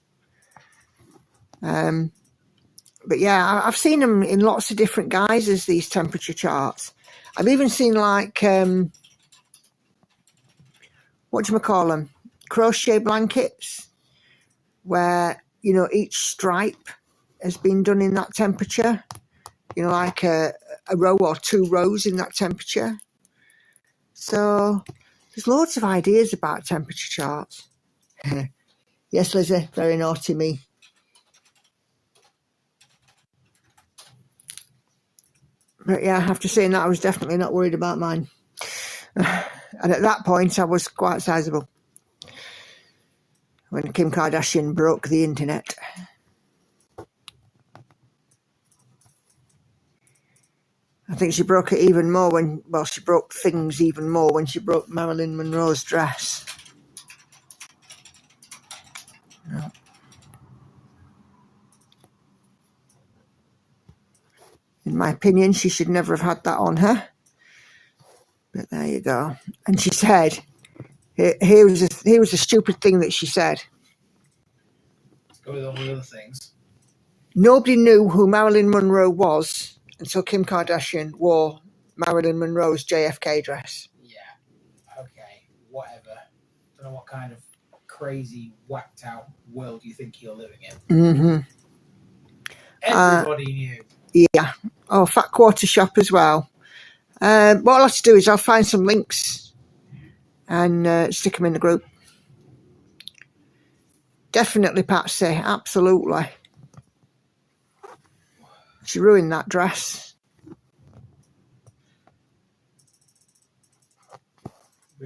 But yeah, I've seen them in lots of different guises, these temperature charts. I've even seen like, whatchamacallem, crochet blankets, where, you know, each stripe has been done in that temperature. You know, like a row or two rows in that temperature. So there's loads of ideas about temperature charts. Yes, Lizzie, very naughty me. But yeah, after saying that, I was definitely not worried about mine. And at that point, I was quite sizable. When Kim Kardashian broke the internet. I think she broke it even more when, well, she broke things even more when she broke Marilyn Monroe's dress. No. In my opinion, she should never have had that on her. But there you go. And she said, here was a stupid thing that she said. Let's go with all the other things. Nobody knew who Marilyn Monroe was until Kim Kardashian wore Marilyn Monroe's JFK dress. Yeah. Okay. Whatever. Don't know what kind of crazy, whacked out world you think you're living in. Mm-hmm. Everybody knew. Yeah. Oh, Fat Quarter Shop as well. What I'll have to do is I'll find some links and stick them in the group. Definitely Patsy, absolutely. She ruined that dress.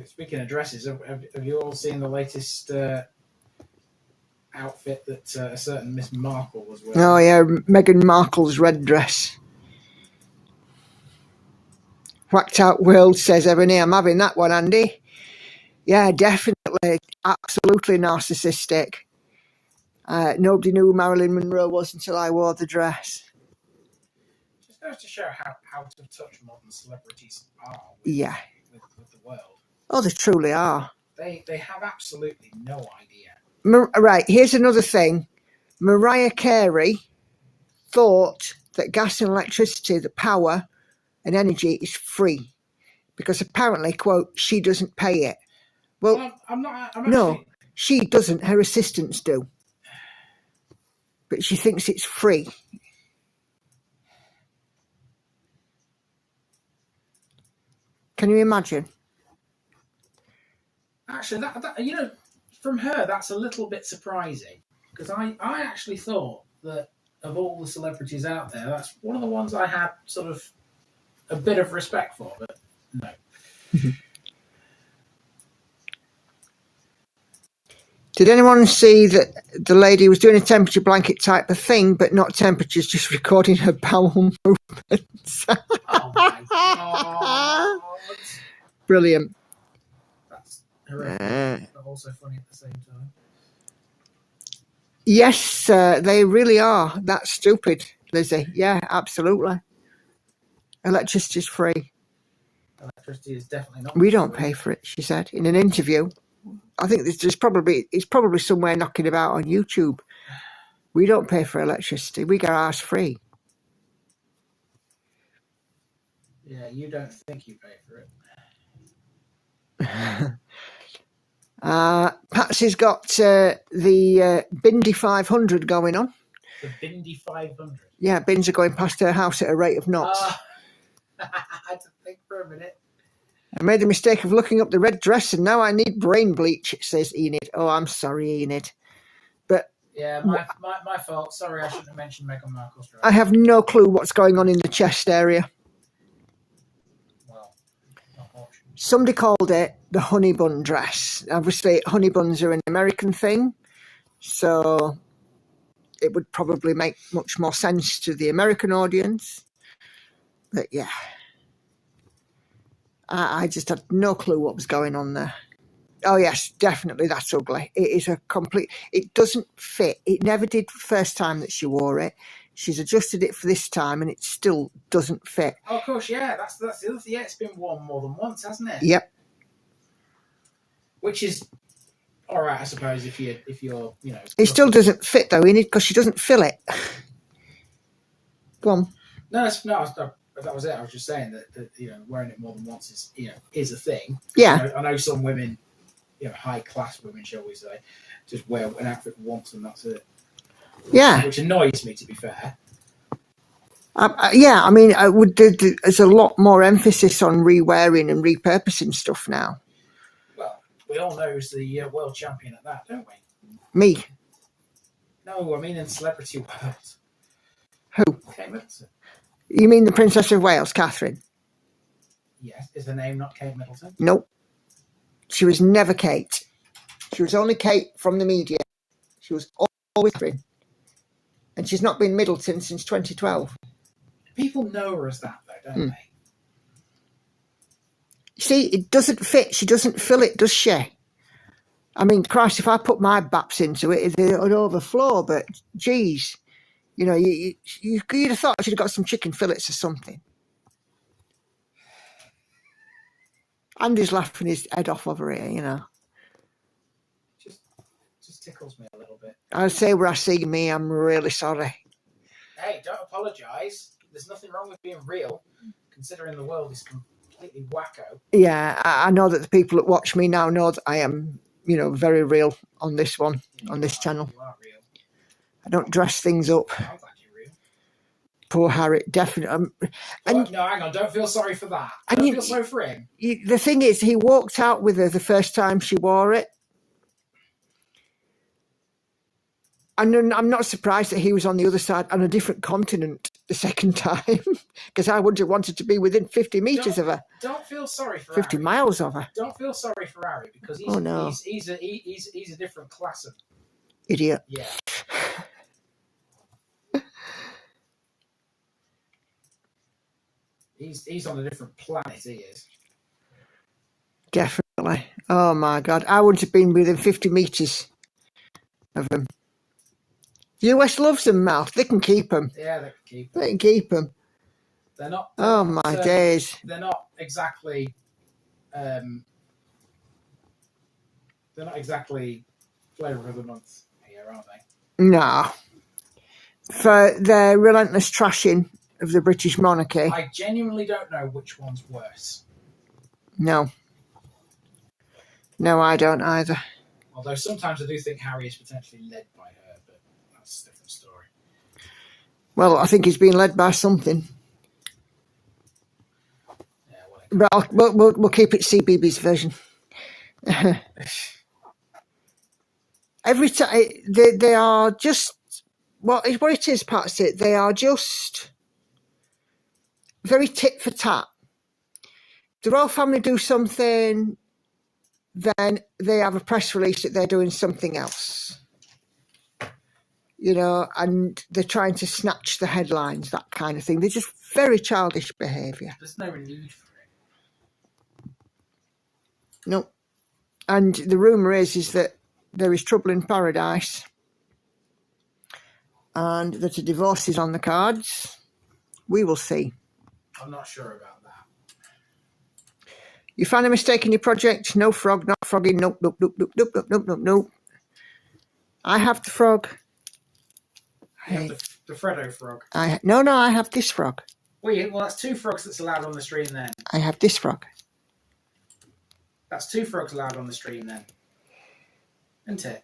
Speaking of dresses, have you all seen the latest outfit that a certain Miss Markle was wearing? Oh yeah, Meghan Markle's red dress. Whacked Out World says, Ebony, I'm having that one, Andy. Yeah, definitely. Absolutely narcissistic. Nobody knew who Marilyn Monroe was until I wore the dress. Just goes to show how out of touch modern celebrities are with the world. Oh, they truly are. They have absolutely no idea. Right, here's another thing. Mariah Carey thought that gas and electricity, the power and energy, is free because apparently, quote, she doesn't pay it. Well, no, she doesn't. Her assistants do. But she thinks it's free. Can you imagine? Actually, that you know, from her, that's a little bit surprising because I actually thought that of all the celebrities out there, that's one of the ones I had sort of a bit of respect for, but no. Did anyone see that the lady was doing a temperature blanket type of thing, but not temperatures, just recording her bowel movements? Oh my God. Brilliant. That's horrific, but also funny at the same time. Yes, they really are. That's stupid, Lizzie. Yeah, absolutely. Electricity is free. Electricity is definitely not. We don't pay for it, she said in an interview. I think it's probably somewhere knocking about on YouTube. We don't pay for electricity. We get ours free. Yeah, you don't think you pay for it. Patsy's got the Bindi 500 going on. The Bindi 500? Yeah, bins are going past her house at a rate of knots. I had to think for a minute. I made the mistake of looking up the red dress and now I need brain bleach, says Enid. Oh, I'm sorry, Enid. But yeah, my fault. Sorry, I shouldn't have mentioned Meghan Markle's dress. I have no clue what's going on in the chest area. Well, Somebody called it the honey bun dress. Obviously, honey buns are an American thing, so it would probably make much more sense to the American audience. But yeah, I just had no clue what was going on there. Oh yes, definitely that's ugly. It is a complete, it doesn't fit. It never did the first time that she wore it. She's adjusted it for this time and it still doesn't fit. Oh, of course, yeah, that's the other thing. Yeah, it's been worn more than once, hasn't it? Yep. Which is all right, I suppose, if you're, you know. It still doesn't fit though, because she doesn't fill it. Go on. No, that was it. I was just saying that you know, wearing it more than once is a thing. Yeah. You know, I know some women, you know, high class women, shall we say, just wear an outfit once and that's it. Yeah. Which annoys me, to be fair. Yeah, I mean, there's a lot more emphasis on re-wearing and repurposing stuff now. Well, we all know who's the world champion at that, don't we? Me. No, I mean in celebrity world. Who? Kate Middleton. You mean the Princess of Wales, Catherine? Yes. Is the name not Kate Middleton? Nope. She was never Kate. She was only Kate from the media. She was always Catherine. And she's not been Middleton since 2012. People know her as that, though, don't they? See, it doesn't fit. She doesn't fill it, does she? I mean, Christ, if I put my baps into it, it would overflow. But, geez, you know, you'd have thought I should have got some chicken fillets or something. Andy's laughing his head off over here, you know. Just tickles me a little bit. I'd say where I see me, I'm really sorry. Hey, don't apologise. There's nothing wrong with being real, considering the world is completely wacko. Yeah, I know that the people that watch me now know that I am, you know, very real on this one, on this channel. You are real. I don't dress things up. I'm glad you're real. Poor Harry, definitely. No, hang on, don't feel sorry for that. Don't feel sorry for him. The thing is, he walked out with her the first time she wore it. And I'm not surprised that he was on the other side, on a different continent, the second time, because I wouldn't have wanted to be within 50 metres of her. Don't feel sorry for 50 Harry. miles of her. Don't feel sorry for Harry, because he's a different class of idiot. Yeah. He's on a different planet, he is. Definitely. Oh my God. I wouldn't have been within 50 metres of him. US loves them, Mal. They can keep them. Yeah, they can keep them. They can keep them. They're not. Oh my days. They're not exactly. They're not exactly flavour of the month here, are they? No. For their relentless trashing of the British monarchy. I genuinely don't know which one's worse. No. No, I don't either. Although sometimes I do think Harry is potentially led by her, but that's a different story. Well, I think he's being led by something. Yeah, but we'll keep it CBBS version. Every time they are just what it is, Patsy. They are just very tit for tat. The royal family do something, then they have a press release that they're doing something else. You know, and they're trying to snatch the headlines, that kind of thing. They're just very childish behaviour. There's no need for it. No. And the rumour is that there is trouble in paradise and that a divorce is on the cards. We will see. I'm not sure about that. You find a mistake in your project? No frog, not froggy. Nope, nope, nope, nope, nope, nope, nope, nope, nope. I have the frog. You have the Freddo frog. No, I have this frog. Well, that's two frogs that's allowed on the stream then. I have this frog. That's two frogs allowed on the stream then. Isn't it?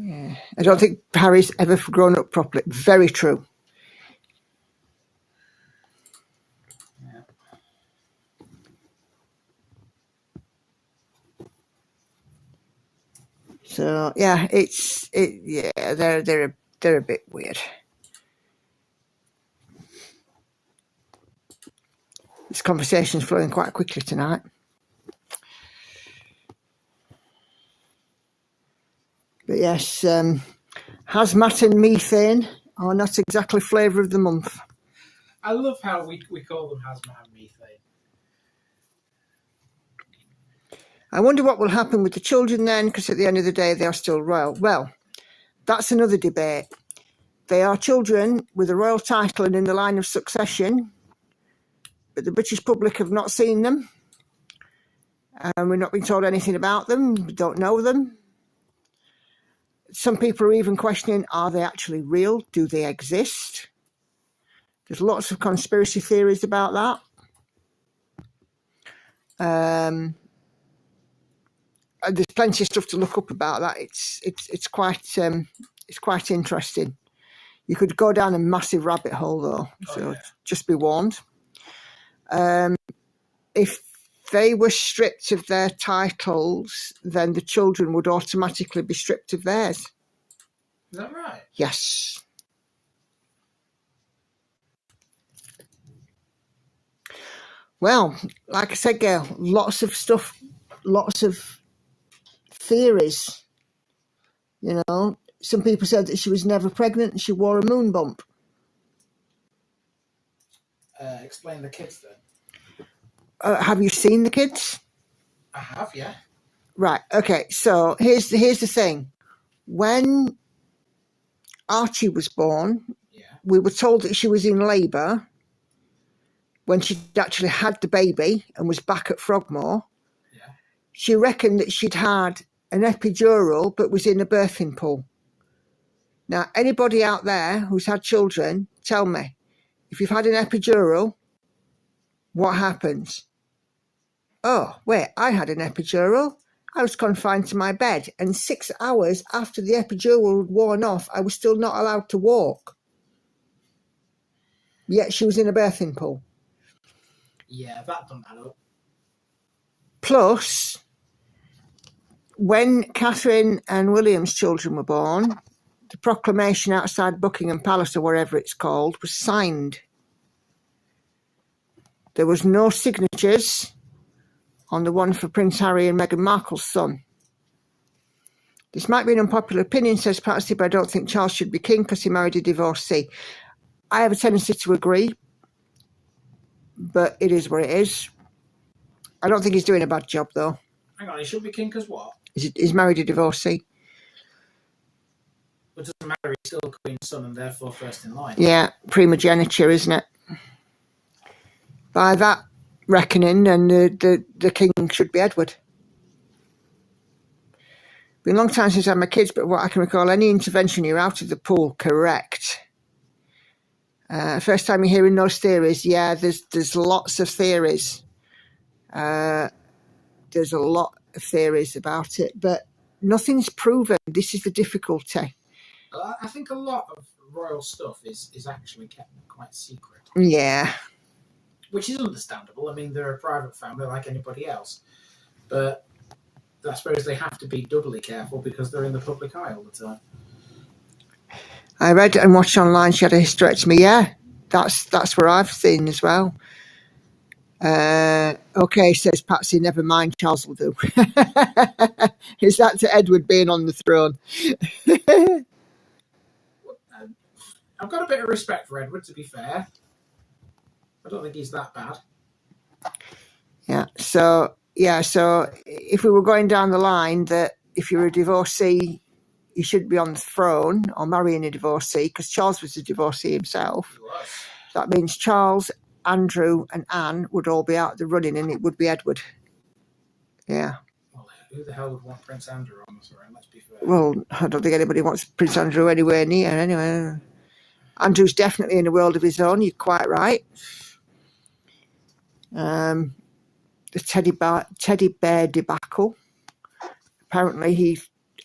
Yeah. I don't think Harry's ever grown up properly. Very true. Yeah. So yeah, they're a bit weird. This conversation's flowing quite quickly tonight. yes, hazmat and methane are not exactly flavour of the month. I love how we call them hazmat and methane. I wonder what will happen with the children then, because at the end of the day, they are still royal. Well, that's another debate. They are children with a royal title and in the line of succession, but the British public have not seen them. And we've not been told anything about them. We don't know them. Some people are even questioning, are they actually real? Do they exist? There's lots of conspiracy theories about that. There's plenty of stuff to look up about that. It's quite interesting. You could go down a massive rabbit hole though, so just be warned. If they were stripped of their titles, then the children would automatically be stripped of theirs. Is that right? Yes. Well, like I said, Gail, lots of stuff, lots of theories. You know, some people said that she was never pregnant and she wore a moon bump. Explain the kids then. Have you seen the kids? I have, yeah. Right. Okay. So here's the thing. When Archie was born, we were told that she was in labour when she'd actually had the baby and was back at Frogmore. Yeah. She reckoned that she'd had an epidural but was in a birthing pool. Now, anybody out there who's had children, tell me, if you've had an epidural, what happens? Oh, wait, I had an epidural. I was confined to my bed, and 6 hours after the epidural had worn off, I was still not allowed to walk. Yet she was in a birthing pool. Yeah, that doesn't add up. Plus, when Catherine and William's children were born, the proclamation outside Buckingham Palace, or wherever it's called, was signed. There was no signatures on the one for Prince Harry and Meghan Markle's son. This might be an unpopular opinion, says Patsy, but I don't think Charles should be king because he married a divorcee. I have a tendency to agree, but it is what it is. I don't think he's doing a bad job, though. Hang on, he should be king because what? He's married a divorcee. But it doesn't matter, he's still Queen's son and therefore first in line. Yeah, primogeniture, isn't it? By that reckoning, then the king should be Edward. Been a long time since I had my kids, but what I can recall, any intervention, you're out of the pool. Correct. First time you're hearing those theories, yeah, there's lots of theories. There's a lot of theories about it, but nothing's proven. This is the difficulty. I think a lot of royal stuff is actually kept quite secret. Yeah. Which is understandable. I mean, they're a private family like anybody else. But I suppose they have to be doubly careful because they're in the public eye all the time. I read and watched online she had a hysterectomy. Yeah, that's where I've seen as well. Okay, says Patsy, never mind, Charles will do. Is that to Edward being on the throne? I've got a bit of respect for Edward, to be fair. I don't think he's that bad. Yeah, so if we were going down the line that if you're a divorcee, you should be on the throne or marrying a divorcee, because Charles was a divorcee himself. He was. That means Charles, Andrew and Anne would all be out of the running and it would be Edward. Yeah. Well, who the hell would want Prince Andrew on the throne? Let's be fair. Well, I don't think anybody wants Prince Andrew anywhere near anyway. Andrew's definitely in a world of his own, you're quite right. The teddy bear debacle. Apparently he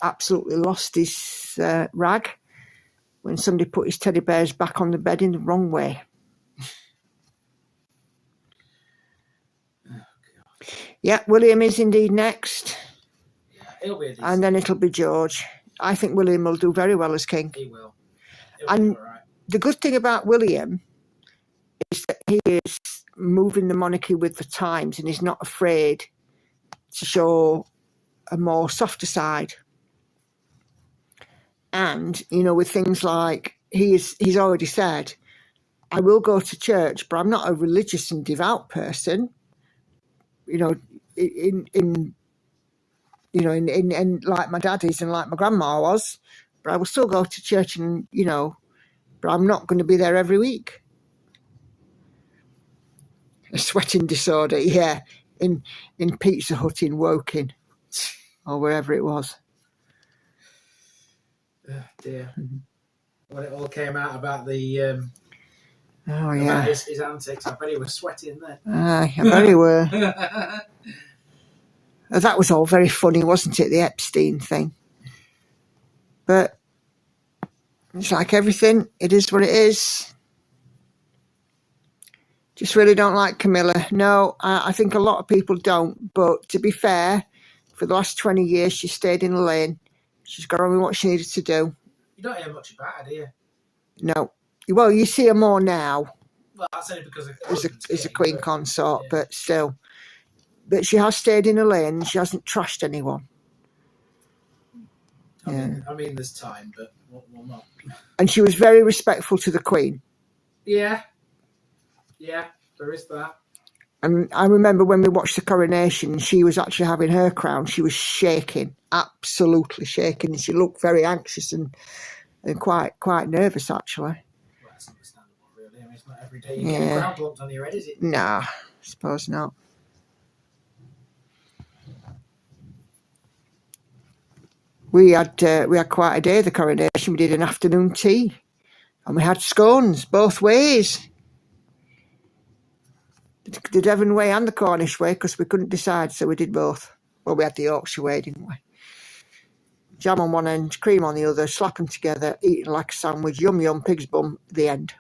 absolutely lost his rag when somebody put his teddy bears back on the bed in the wrong way. Yeah, William is indeed next. Yeah, he'll be a decent. And then it'll be George. I think William will do very well as king. He will. And be all right. The good thing about William is that he is moving the monarchy with the times and he's not afraid to show a more softer side. And, you know, with things like he's already said, I will go to church, but I'm not a religious and devout person, you know, in like my dad is and like my grandma was, but I will still go to church and, you know, but I'm not going to be there every week. A sweating disorder, yeah, in Pizza Hut in Woking or wherever it was. Oh dear. When it all came out about the about his antics, I bet he was sweating then. I bet he were. That was all very funny, wasn't it, the Epstein thing? But it's like everything, it is what it is. Just really don't like Camilla. No, I think a lot of people don't. But to be fair, for the last 20 years, she stayed in the lane. She's got on with what she needed to do. You don't hear much about her, do you? No. Well, you see her more now. Well, that's only because of as a Queen consort, yeah. But still. But she has stayed in her lane. She hasn't trashed anyone. I mean, there's time, but we'll not. And she was very respectful to the Queen. Yeah. Yeah, there is that. And I remember when we watched the coronation, she was actually having her crown. She was shaking, absolutely shaking. And she looked very anxious and quite nervous, actually. Well, that's understandable, really. I mean, it's not every day you get a crown plonked on your head, is it? Nah, I suppose not. We had quite a day of the coronation. We did an afternoon tea, and we had scones both ways. The Devon way and the Cornish way, because we couldn't decide, so we did both. Well, we had the Yorkshire way, didn't we? Jam on one end, cream on the other, slap them together, eating like a sandwich, yum yum, pig's bum, the end.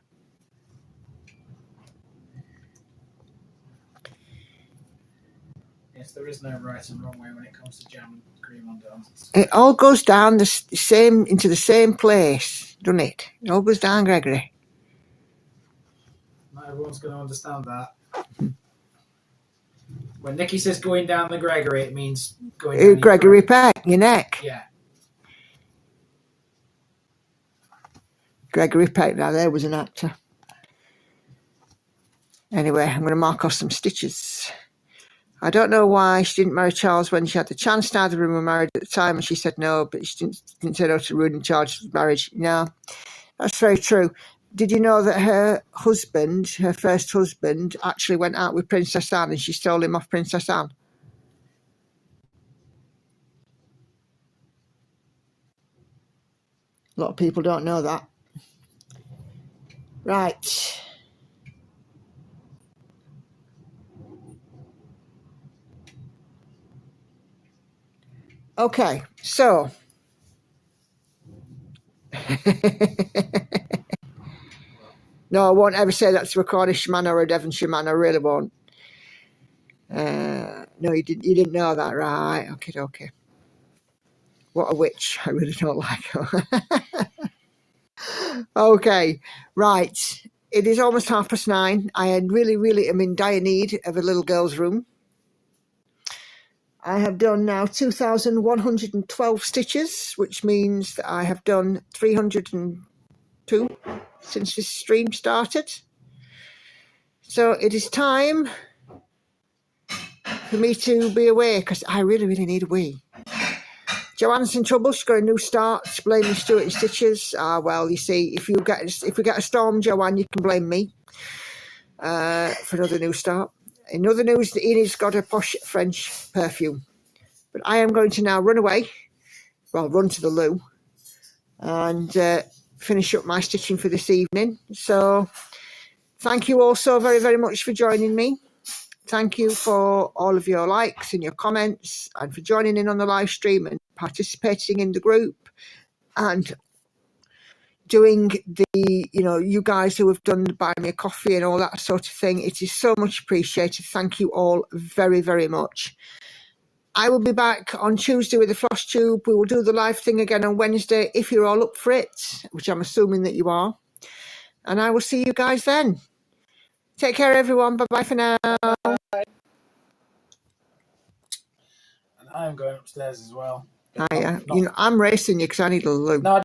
Yes, there is no right and wrong way when it comes to jam and cream on donuts. It all goes down into the same place, doesn't it? It all goes down, Gregory. Not everyone's going to understand that. When Nikki says going down the Gregory, it means going down Gregory Peck, your neck. Yeah. Gregory Peck, now there was an actor. Anyway, I'm going to mark off some stitches. I don't know why she didn't marry Charles when she had the chance. Neither of them were married at the time, and she said no, but she didn't say no to ruining Charles' marriage. No, that's very true. Did you know that her first husband, actually went out with Princess Anne and she stole him off Princess Anne? A lot of people don't know that. Right. Okay, so... No, I won't ever say that to a Cornish man or a Devonshire man. I really won't. No, you didn't know that, right? Okay. What a witch. I really don't like her. Okay, right. It is almost 9:30. I really am in dire need of a little girl's room. I have done now 2,112 stitches, which means that I have done 302 since this stream started. So it is time for me to be away, because I really need a wee. Joanne's in trouble. She's got a new start. She's blaming Stuart in stitches. Well, you see, if we get a storm, Joanne, you can blame me for another new start. In other news, Enid's got a posh French perfume. But I am going to now run away. Well, run to the loo and finish up my stitching for this evening. So thank you all so very much for joining me. Thank you for all of your likes and your comments, and for joining in on the live stream and participating in the group, and doing you guys who have done the buy me a coffee and all that sort of thing. It is so much appreciated. Thank you all very much. I will be back on Tuesday with the floss tube. We will do the live thing again on Wednesday if you're all up for it, which I'm assuming that you are. And I will see you guys then. Take care, everyone. Bye-bye for now. Bye. And I'm going upstairs as well. I'm racing you because I need a loo. No,